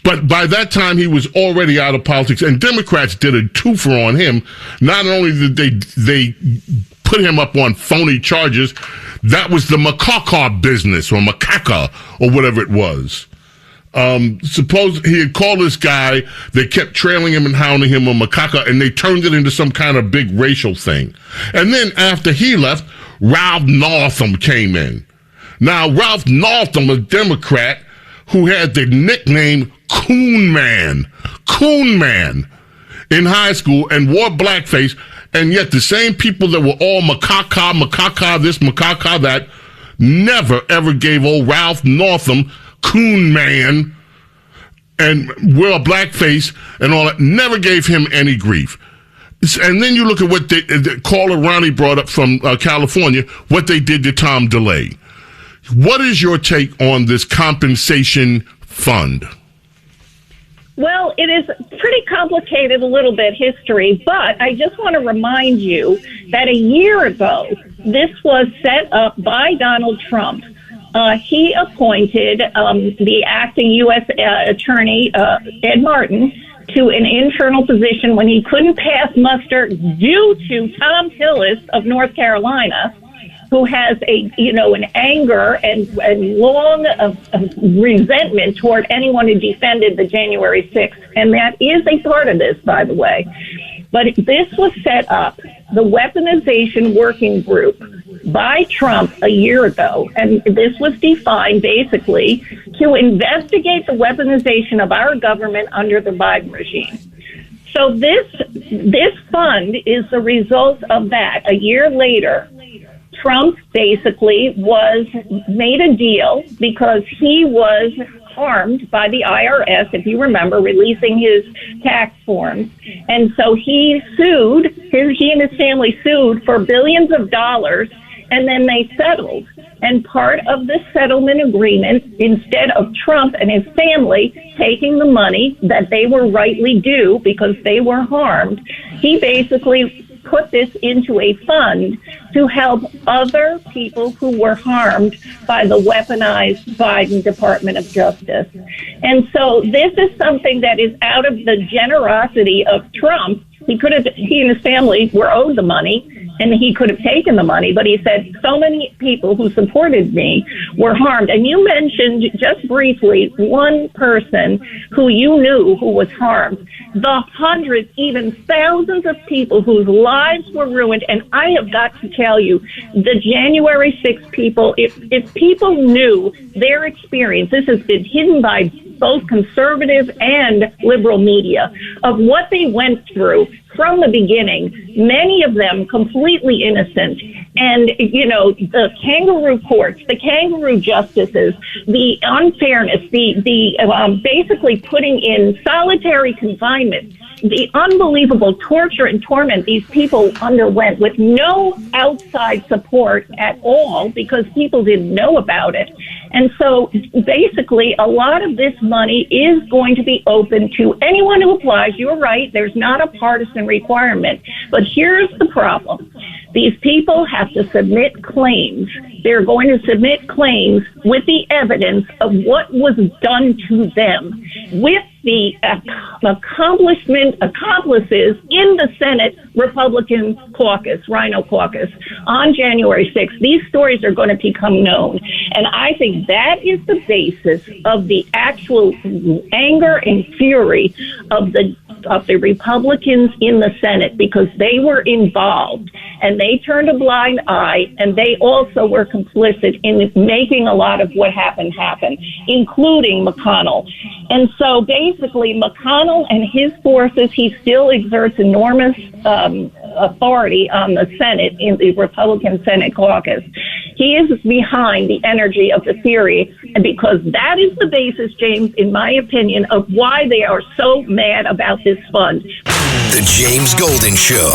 Speaker 4: But by that time, he was already out of politics, and Democrats did a twofer on him. Not only did they put him up on phony charges, that was the macaca business, or macaca, or whatever it was. Suppose he had called this guy, they kept trailing him and hounding him a macaca, and they turned it into some kind of big racial thing. And then after he left, Ralph Northam came in. Now, Ralph Northam, a Democrat who had the nickname Coon Man in high school and wore blackface, and yet the same people that were all macaca this, macaca that, never ever gave old Ralph Northam, Coon Man, and wear a blackface and all that, never gave him any grief. And then you look at what the caller Ronnie brought up from California, what they did to Tom DeLay. What is your take on this compensation fund?
Speaker 18: Well, it is pretty complicated, a little bit history, but I just want to remind you that a year ago, this was set up by Donald Trump. He appointed the acting U.S. Attorney, Ed Martin, to an internal position when he couldn't pass muster due to Tom Tillis of North Carolina, who has an anger and long resentment toward anyone who defended the January 6th. And that is a part of this, by the way. But this was set up, the weaponization working group, by Trump a year ago. And this was defined basically to investigate the weaponization of our government under the Biden regime. So this fund is the result of that. A year later, Trump basically made a deal because he was harmed by the IRS, if you remember, releasing his tax forms. And so he and his family sued for billions of dollars, and then they settled. And part of the settlement agreement, instead of Trump and his family taking the money that they were rightly due because they were harmed, he basically put this into a fund to help other people who were harmed by the weaponized Biden Department of Justice. And so this is something that is out of the generosity of Trump. He and his family were owed the money, and he could have taken the money, but he said so many people who supported me were harmed. And you mentioned just briefly one person who you knew who was harmed. The hundreds, even thousands of people whose lives were ruined. And I have got to tell you, the January 6th people, if people knew their experience, this has been hidden by both conservative and liberal media, of what they went through from the beginning, many of them completely innocent. And, the kangaroo courts, the kangaroo justices, the unfairness, the basically putting in solitary confinement, the unbelievable torture and torment these people underwent with no outside support at all because people didn't know about it. And so basically a lot of this money is going to be open to anyone who applies. You're right, there's not a partisan requirement. But here's the problem. These people have to submit claims. They're going to submit claims with the evidence of what was done to them, with the accomplices in the Senate Republican caucus, Rhino caucus, on January 6th. These stories are going to become known. And I think that is the basis of the actual anger and fury of the Republicans in the Senate, because they were involved and they turned a blind eye, and they also were complicit in making a lot of what happened happen, including McConnell. And so basically McConnell and his forces, he still exerts enormous authority on the Senate, in the Republican Senate caucus. He is behind the energy of the theory, and because that is the basis, James, in my opinion, of why they are so mad about this fund.
Speaker 2: The James Golden Show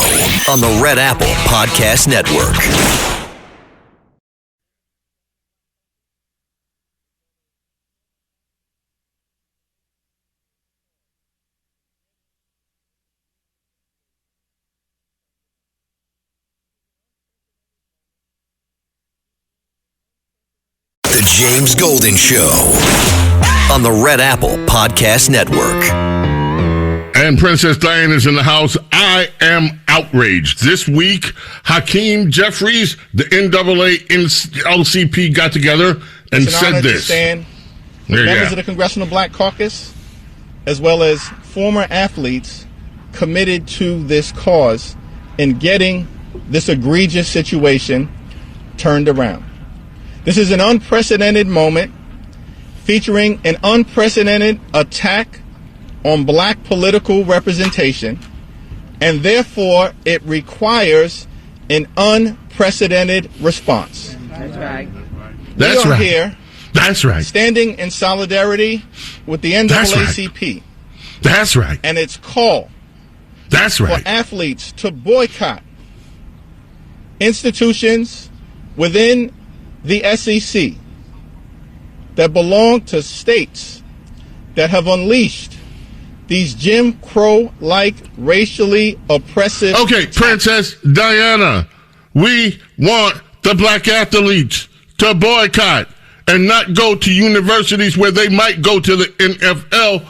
Speaker 2: on the Red Apple Podcast Network. The James Golden Show on the Red Apple Podcast Network.
Speaker 4: And Princess Diana's in the house. I am outraged. This week, Hakeem Jeffries, the NAACP got together and said this.
Speaker 19: members of the Congressional Black Caucus, as well as former athletes committed to this cause in getting this egregious situation turned around. This is an unprecedented moment featuring an unprecedented attack on black political representation, and therefore it requires an unprecedented response.
Speaker 20: That's right.
Speaker 19: We are here.
Speaker 4: That's right.
Speaker 19: Standing in solidarity with the NAACP.
Speaker 4: That's right.
Speaker 19: And its call.
Speaker 4: That's right.
Speaker 19: For athletes to boycott institutions within the SEC that belong to states that have unleashed these Jim Crow-like racially oppressive...
Speaker 4: Okay, Princess Diana, we want the black athletes to boycott and not go to universities where they might go to the NFL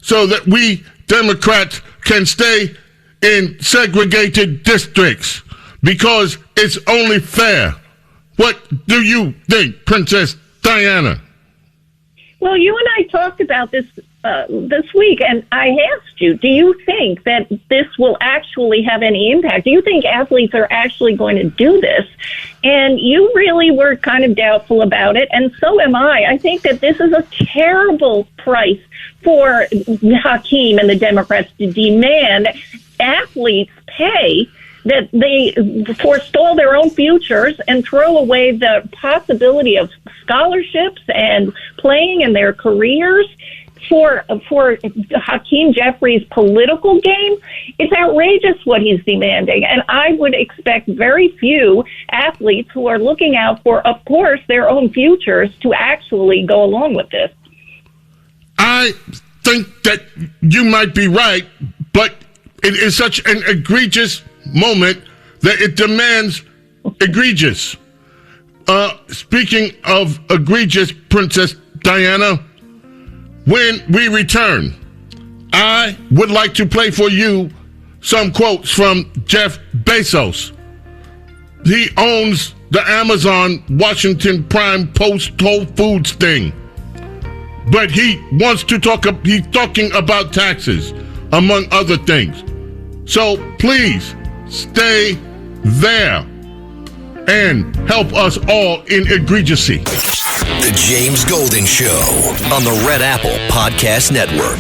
Speaker 4: so that we Democrats can stay in segregated districts because it's only fair. What do you think, Princess Diana?
Speaker 18: Well, you and I talked about this this week, and I asked you, do you think that this will actually have any impact? Do you think athletes are actually going to do this? And you really were kind of doubtful about it, and so am I. I think that this is a terrible price for Hakeem and the Democrats to demand athletes pay, that they forestall their own futures and throw away the possibility of scholarships and playing in their careers for Hakeem Jeffrey's political game. It's outrageous what he's demanding. And I would expect very few athletes who are looking out for, of course, their own futures to actually go along with this.
Speaker 4: I think that you might be right, but it is such an egregious moment that it demands egregious. Speaking of egregious, Princess Diana, when we return, I would like to play for you some quotes from Jeff Bezos. He owns the Amazon Washington Prime Post Whole Foods thing. But he wants to he's talking about taxes, among other things. So please stay there and help us all in egregiousy.
Speaker 2: The James Golden Show on the Red Apple Podcast Network.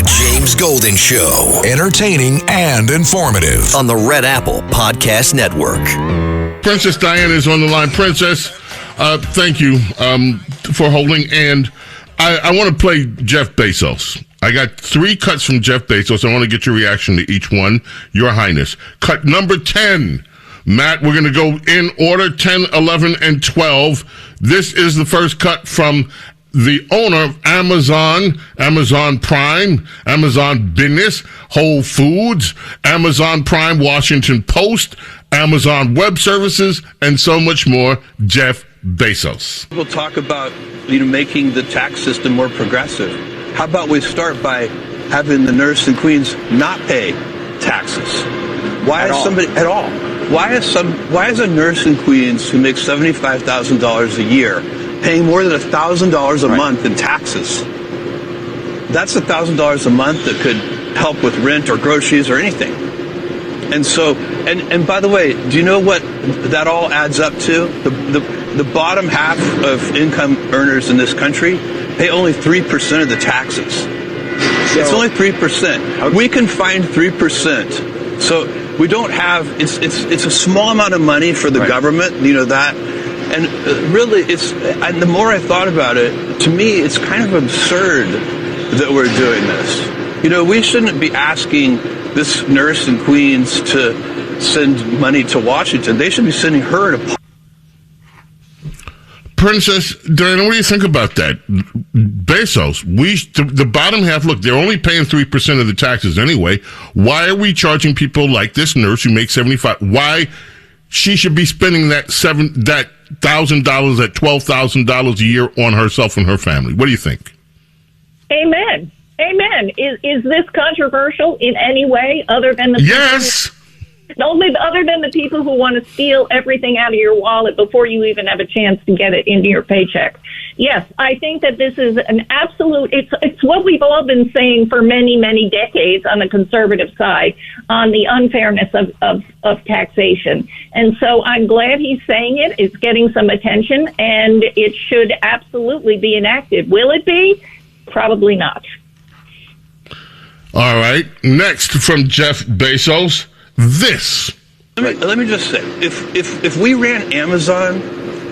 Speaker 2: James Golden Show. Entertaining and informative on the Red Apple Podcast Network.
Speaker 4: Princess Diana is on the line. Princess, thank you for holding. And I want to play Jeff Bezos. I got 3 cuts from Jeff Bezos. I want to get your reaction to each one. Your Highness. Cut number 10. Matt, we're going to go in order 10, 11, and 12. This is the first cut from the owner of Amazon, Amazon Prime, Amazon Business, Whole Foods, Amazon Prime, Washington Post, Amazon Web Services, and so much more, Jeff Bezos.
Speaker 21: We'll talk about, making the tax system more progressive. How about we start by having the nurse in Queens not pay taxes? Why is somebody at all? Why is a nurse in Queens who makes $75,000 a year paying more than $1,000 a month in taxes? That's $1,000 a month that could help with rent or groceries or anything. And so, and by the way, do you know what that all adds up to? The bottom half of income earners in this country pay only 3% of the taxes. It's only 3%. We can find 3%. So we don't have. It's a small amount of money for the government. You know that. And really, and the more I thought about it, to me, it's kind of absurd that we're doing this. We shouldn't be asking this nurse in Queens to send money to Washington. They should be sending her to...
Speaker 4: Princess Diana, what do you think about that? Bezos, the bottom half, look, they're only paying 3% of the taxes anyway. Why are we charging people like this nurse who makes $75,000? Why she should be spending that $1,000, that $12,000 a year on herself and her family. What do you think?
Speaker 18: Amen. Amen. Is this controversial in any way other than the other than the people who want to steal everything out of your wallet before you even have a chance to get it into your paycheck? Yes, I think that this is an absolute, it's what we've all been saying for many, many decades on the conservative side on the unfairness of taxation. And so I'm glad he's saying it. It's getting some attention, and it should absolutely be enacted. Will it be? Probably not.
Speaker 4: All right. Next from Jeff Bezos, this.
Speaker 21: Let me just say, if we ran Amazon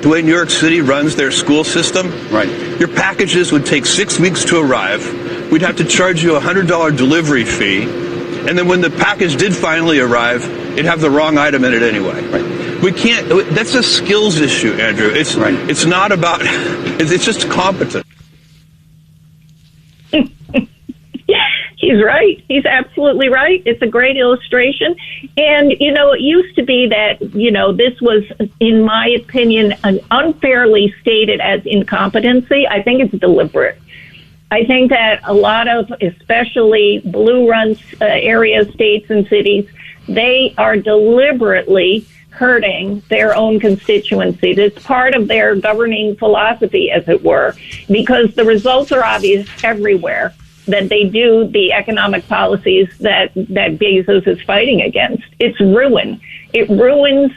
Speaker 21: the way New York City runs their school system, right, your packages would take 6 weeks to arrive. We'd have to charge you a $100 delivery fee, and then when the package did finally arrive, it'd have the wrong item in it anyway. Right. We can't. That's a skills issue, Andrew. It's right. It's not about. It's just competence.
Speaker 18: He's right. He's absolutely right. It's a great illustration. And, it used to be that, this was, in my opinion, unfairly stated as incompetency. I think it's deliberate. I think that a lot of, especially blue-run areas, states and cities, they are deliberately hurting their own constituency. It's part of their governing philosophy, as it were, because the results are obvious everywhere. That they do the economic policies that Bezos is fighting against. It's ruin. It ruins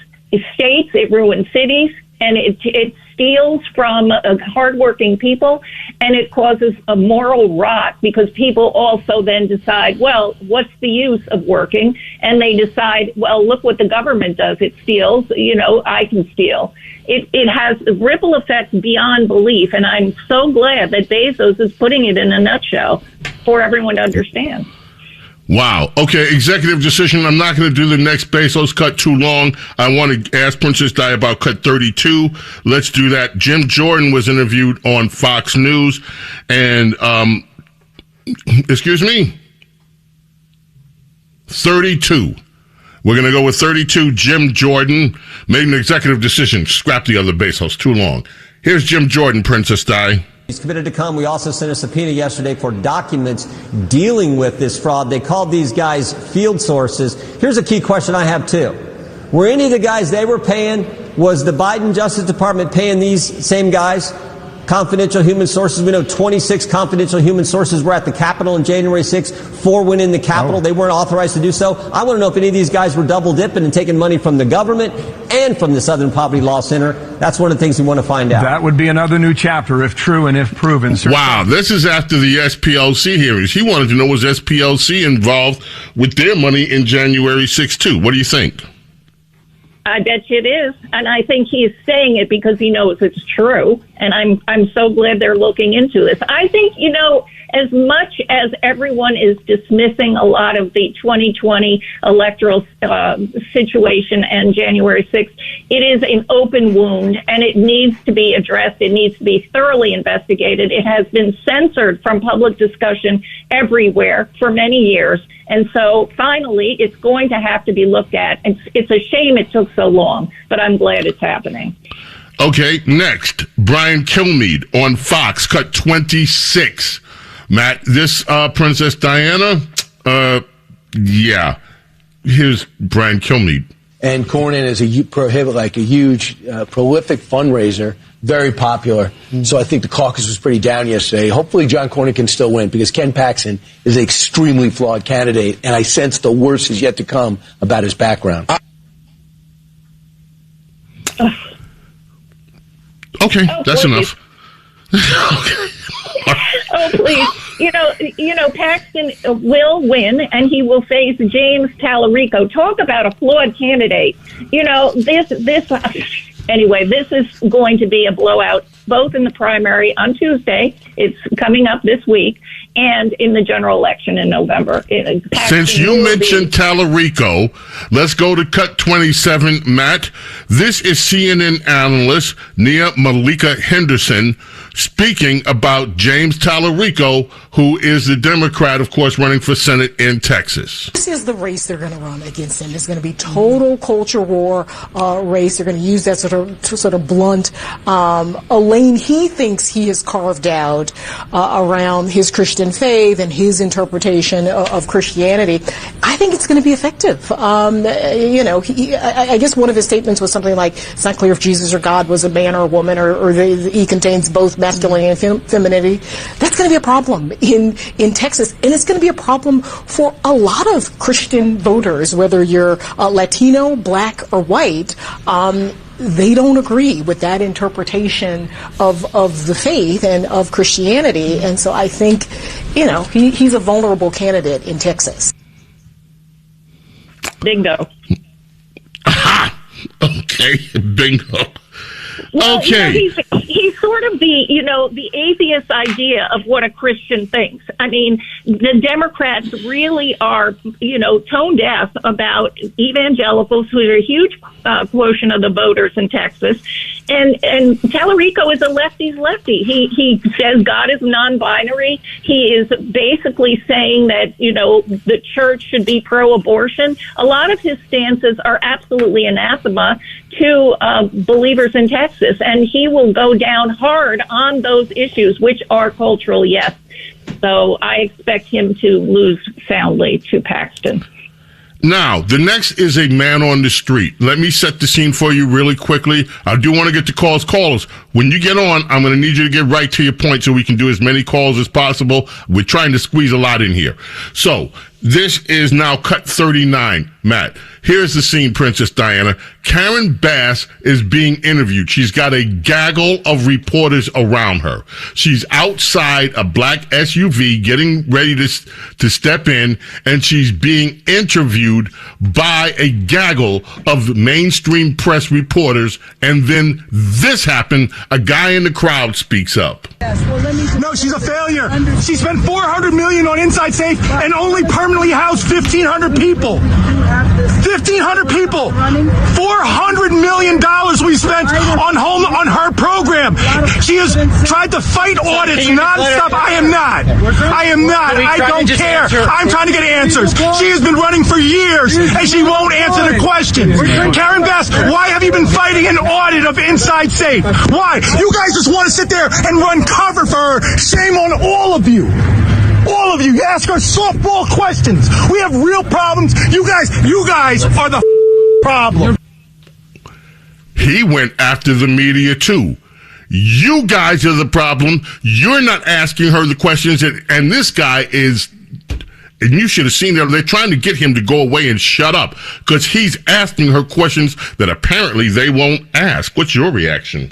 Speaker 18: states, it ruins cities, and it steals from hardworking people, and it causes a moral rot because people also then decide, well, what's the use of working? And they decide, well, look what the government does. It steals, I can steal. It has ripple effects beyond belief, and I'm so glad that Bezos is putting it in a nutshell for everyone to understand.
Speaker 4: Wow. Okay, executive decision. I'm not going to do the next Bezos cut too long. I want to ask Princess Di about cut 32. Let's do that. Jim Jordan was interviewed on Fox News, and, 32. We're going to go with 32. Jim Jordan made an executive decision. Scrap the other Bezos. Too long. Here's Jim Jordan, Princess Di.
Speaker 20: He's committed to come. We also sent a subpoena yesterday for documents dealing with this fraud. They called these guys field sources. Here's a key question I have, too. Were any of the guys they were paying, was the Biden Justice Department paying these same guys confidential human sources? We know 26 confidential human sources were at the Capitol on January 6th. 4 went in the Capitol. They weren't authorized to do so. I want to know if any of these guys were double dipping and taking money from the government and from the Southern Poverty Law Center. That's one of the things we want to find out.
Speaker 22: That would be another new chapter if true and if proven.
Speaker 4: Wow, this is after the SPLC hearings. He wanted to know, was SPLC involved with their money in January 6th too? What do you think?
Speaker 18: I bet you it is, and I think he's saying it because he knows it's true. And I'm so glad they're looking into this. I think as much as everyone is dismissing a lot of the 2020 electoral situation and January 6th, it is an open wound, and it needs to be addressed. It needs to be thoroughly investigated. It has been censored from public discussion everywhere for many years. And so finally, it's going to have to be looked at. It's a shame it took so long, but I'm glad it's happening.
Speaker 4: Okay, next, Brian Kilmeade on Fox, cut 26. Matt, this Princess Diana, here's Brian Kilmeade.
Speaker 23: And Cornyn is a huge, prolific fundraiser, very popular. So I think the caucus was pretty down yesterday. Hopefully John Cornyn can still win because Ken Paxton is an extremely flawed candidate, and I sense the worst is yet to come about his background.
Speaker 4: Okay, that's enough.
Speaker 18: Oh, please. Paxton will win, and he will face James Tallarico. Talk about a flawed candidate. Anyway, this is going to be a blowout, both in the primary on Tuesday, it's coming up this week, and in the general election in November.
Speaker 4: Since you mentioned Tallarico, let's go to cut 27, Matt. This is CNN analyst Nia Malika Henderson speaking about James Tallarico, who is the Democrat, of course, running for Senate in Texas.
Speaker 1: This is the race they're going to run against him. It's going to be total culture war race. They're going to use that sort of blunt a lane he thinks he has carved out around his Christian faith and his interpretation of Christianity. I think it's going to be effective. I guess one of his statements was something like, it's not clear if Jesus or God was a man or a woman, or he contains both masculinity and femininity. That's going to be a problem in Texas, and it's going to be a problem for a lot of Christian voters, whether you're Latino, black, or white. They don't agree with that interpretation of the faith and of Christianity, and so I think, he's a vulnerable candidate in Texas.
Speaker 18: Bingo.
Speaker 4: Aha! Okay, bingo.
Speaker 18: Well,
Speaker 4: okay.
Speaker 18: He's sort of the atheist idea of what a Christian thinks. I mean, the Democrats really are, tone deaf about evangelicals, who are a huge quotient of the voters in Texas. And Tallarico is a lefty's lefty. He says God is non-binary. He is basically saying that, the church should be pro-abortion. A lot of his stances are absolutely anathema to believers in Texas, and he will go down hard on those issues, which are cultural, yes. So I expect him to lose soundly to Paxton.
Speaker 4: Now, the next is a man on the street. Let me set the scene for you really quickly. I do want to get to callers. When you get on, I'm going to need you to get right to your point so we can do as many calls as possible. We're trying to squeeze a lot in here. So, this is now cut 39, Matt. Here's the scene, Princess Diana. Karen Bass is being interviewed. She's got a gaggle of reporters around her. She's outside a black SUV getting ready to step in, and she's being interviewed by a gaggle of mainstream press reporters. And then this happened. A guy in the crowd speaks up.
Speaker 3: No, she's a failure. She spent $400 million on Inside Safe and only permanently housed 1,500 people. 1,500 people. $400 million we spent on her program. She has tried to fight audits nonstop. I am not. I don't care. I'm trying to get answers. She has been running for years, and she won't answer the questions. Karen Bass, why have you been fighting an audit of Inside Safe? Why? You guys just want to sit there and run cover for her. Shame on all of you. All of you. You ask her softball questions. We have real problems. You guys are the problem.
Speaker 4: He went after the media too. You guys are the problem. You're not asking her the questions, and this guy is, and you should have seen they're trying to get him to go away and shut up because he's asking her questions that apparently they won't ask. What's your reaction?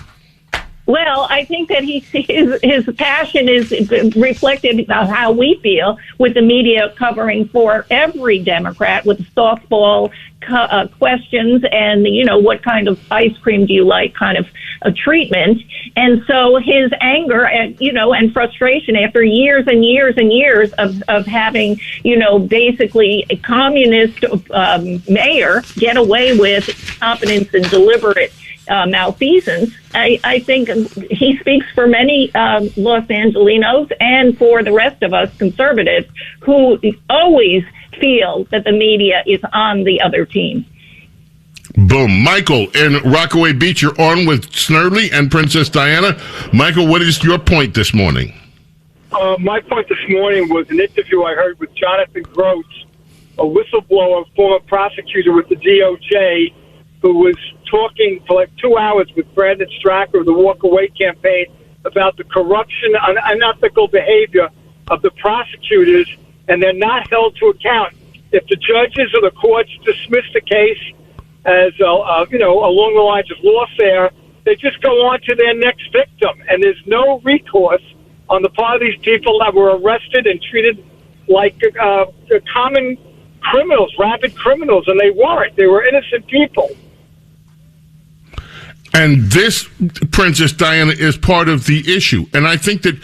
Speaker 18: Well, I think that his passion is reflected about how we feel with the media covering for every Democrat with softball questions and, what kind of ice cream do you like kind of a treatment. And so his anger and frustration after years and years and years of having, basically a communist mayor get away with incompetence and deliberate malfeasance. I think he speaks for many Los Angelinos and for the rest of us conservatives who always feel that the media is on the other team.
Speaker 4: Boom. Michael in Rockaway Beach, you're on with Snerdley and Princess Diana. Michael, what is your point this morning?
Speaker 7: My point this morning was an interview I heard with Jonathan Gross, a whistleblower, former prosecutor with the DOJ, who was talking for like 2 hours with Brandon Stracker of the Walk Away campaign about the corruption and unethical behavior of the prosecutors, and they're not held to account. If the judges or the courts dismiss the case as, along the lines of lawfare, they just go on to their next victim, and there's no recourse on the part of these people that were arrested and treated like common criminals, rabid criminals, and they weren't. They were innocent people.
Speaker 4: And this, Princess Diana, is part of the issue. And I think that,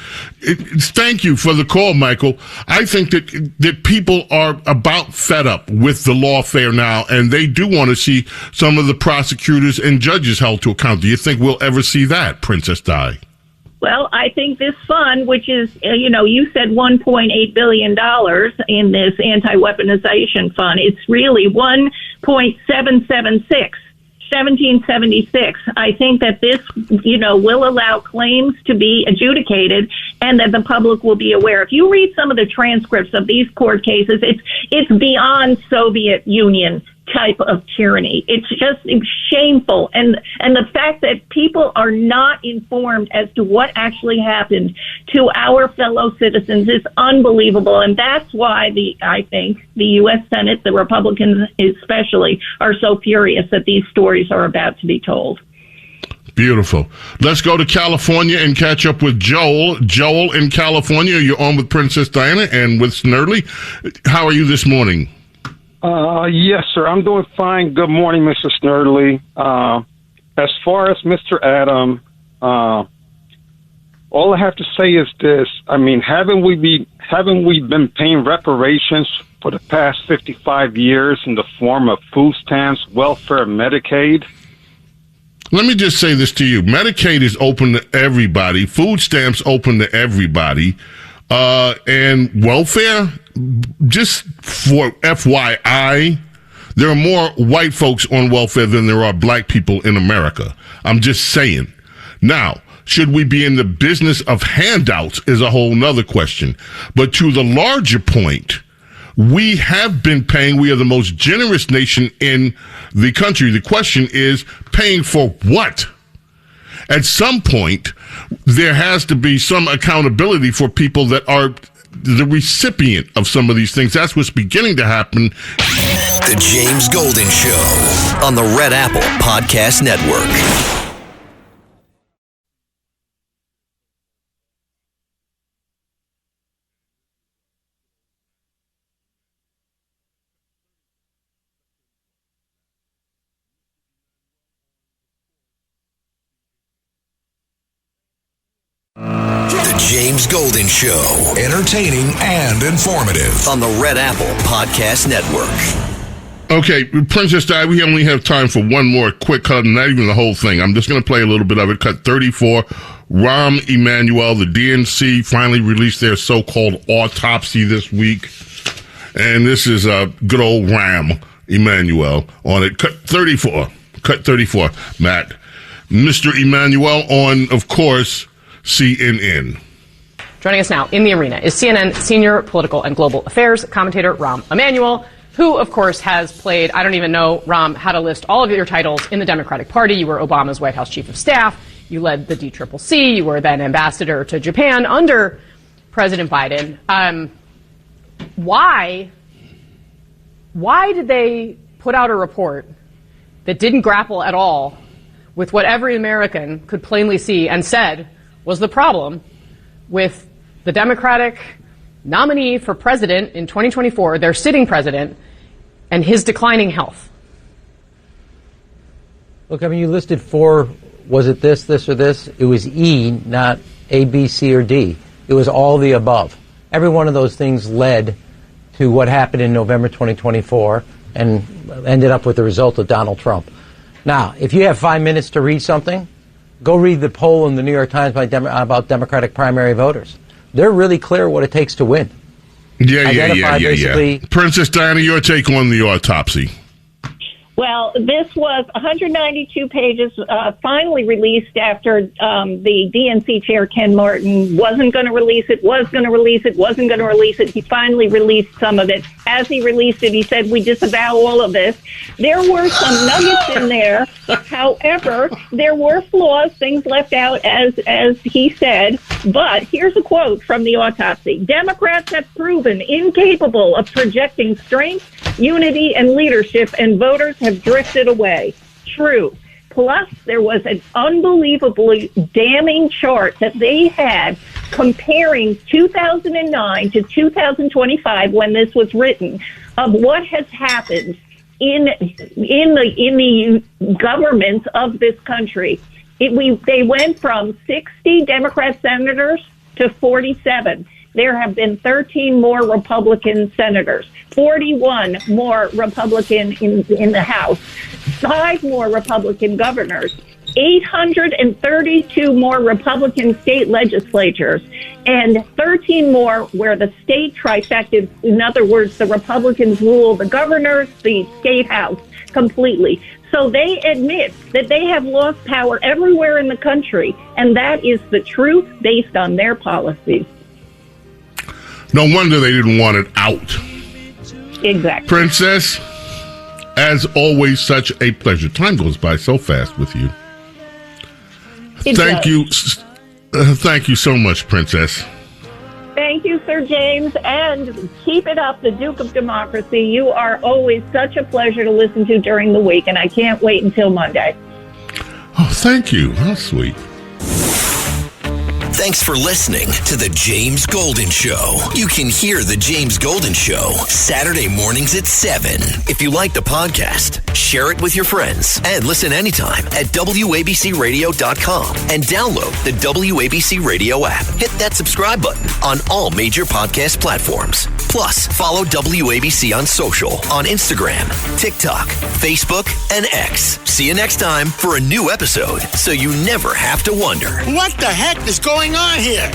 Speaker 4: thank you for the call, Michael. I think that people are about fed up with the lawfare now, and they do want to see some of the prosecutors and judges held to account. Do you think we'll ever see that, Princess Di?
Speaker 18: Well, I think this fund, which is, you said $1.8 billion in this anti-weaponization fund, it's really 1776. I think that this, will allow claims to be adjudicated and that the public will be aware. If you read some of the transcripts of these court cases, it's beyond Soviet Union type of tyranny. It's just shameful. And the fact that people are not informed as to what actually happened to our fellow citizens is unbelievable. And that's why I think the U.S. Senate, the Republicans especially, are so furious that these stories are about to be told.
Speaker 4: Beautiful. Let's go to California and catch up with Joel. Joel in California, you're on with Princess Diana and with Snerdley. How are you this morning?
Speaker 6: Yes, sir. I'm doing fine. Good morning, Mr. Snerdley. As far as Mr. Adam, all I have to say is this. I mean, haven't we been paying reparations for the past 55 years in the form of food stamps, welfare, Medicaid?
Speaker 4: Let me just say this to you. Medicaid is open to everybody. Food stamps open to everybody. And welfare, just for FYI, there are more white folks on welfare than there are black people in America. I'm just saying. Now, should we be in the business of handouts is a whole nother question. But to the larger point, we have been paying. We are the most generous nation in the country. The question is, paying for what? At some point, there has to be some accountability for people that are the recipient of some of these things. That's what's beginning to happen.
Speaker 2: The James Golden Show on the Red Apple Podcast Network. James Golden Show. Entertaining and informative on the Red Apple Podcast Network.
Speaker 4: Okay, Princess Di, we only have time for one more quick cut, not even the whole thing. I'm just going to play a little bit of it. Cut 34. Rahm Emanuel, the DNC, finally released their so-called autopsy this week. And this is good old Rahm Emanuel on it. Cut 34. Cut 34, Matt. Mr. Emanuel on, of course, CNN.
Speaker 8: Joining us now in the arena is CNN senior political and global affairs commentator Rahm Emanuel, who, of course, has played, I don't even know, Rahm, how to list all of your titles in the Democratic Party. You were Obama's White House chief of staff. You led the DCCC. You were then ambassador to Japan under President Biden. Why did they put out a report that didn't grapple at all with what every American could plainly see and said was the problem with the Democratic nominee for president in 2024, their sitting president, and his declining health?
Speaker 9: Look, I mean, you listed four, was it this, or this? It was E, not A, B, C, or D. It was all the above. Every one of those things led to what happened in November 2024 and ended up with the result of Donald Trump. Now, if you have 5 minutes to read something, go read the poll in the New York Times about Democratic primary voters. They're really clear what it takes to win.
Speaker 4: Yeah. Princess Diana, your take on the autopsy.
Speaker 18: Well, this was 192 pages, finally released after the DNC chair, Ken Martin, wasn't going to release it, wasn't going to release it. He finally released some of it. As he released it, he said, we disavow all of this. There were some nuggets in there. However, there were flaws, things left out, as he said. But here's a quote from the autopsy. Democrats have proven incapable of projecting strength, unity, and leadership, and voters have drifted away. True. Plus, there was an unbelievably damning chart that they had comparing 2009 to 2025, when this was written, of what has happened in the governments of this country. They went from 60 Democrat senators to 47. There have been 13 more Republican senators, 41 more Republican in the House, 5 more Republican governors. 832 more Republican state legislatures and 13 more where the state trifecta, in other words, the Republicans rule the governors, the state house completely. So they admit that they have lost power everywhere in the country, and that is the truth based on their policies.
Speaker 4: No wonder they didn't want it out.
Speaker 18: Exactly.
Speaker 4: Princess, as always, such a pleasure. Time goes by so fast with you. Thank you so much, Princess.
Speaker 18: Thank you, Sir James, and keep it up, the Duke of Democracy. You are always such a pleasure to listen to during the week, and I can't wait until Monday.
Speaker 4: Oh, thank you. How sweet.
Speaker 2: Thanks for listening to The James Golden Show. You can hear The James Golden Show Saturday mornings at 7. If you like the podcast, share it with your friends and listen anytime at WABCRadio.com and download the WABC Radio app. Hit that subscribe button on all major podcast platforms. Plus, follow WABC on social on Instagram, TikTok, Facebook, and X. See you next time for a new episode so you never have to wonder.
Speaker 11: What the heck is going on here?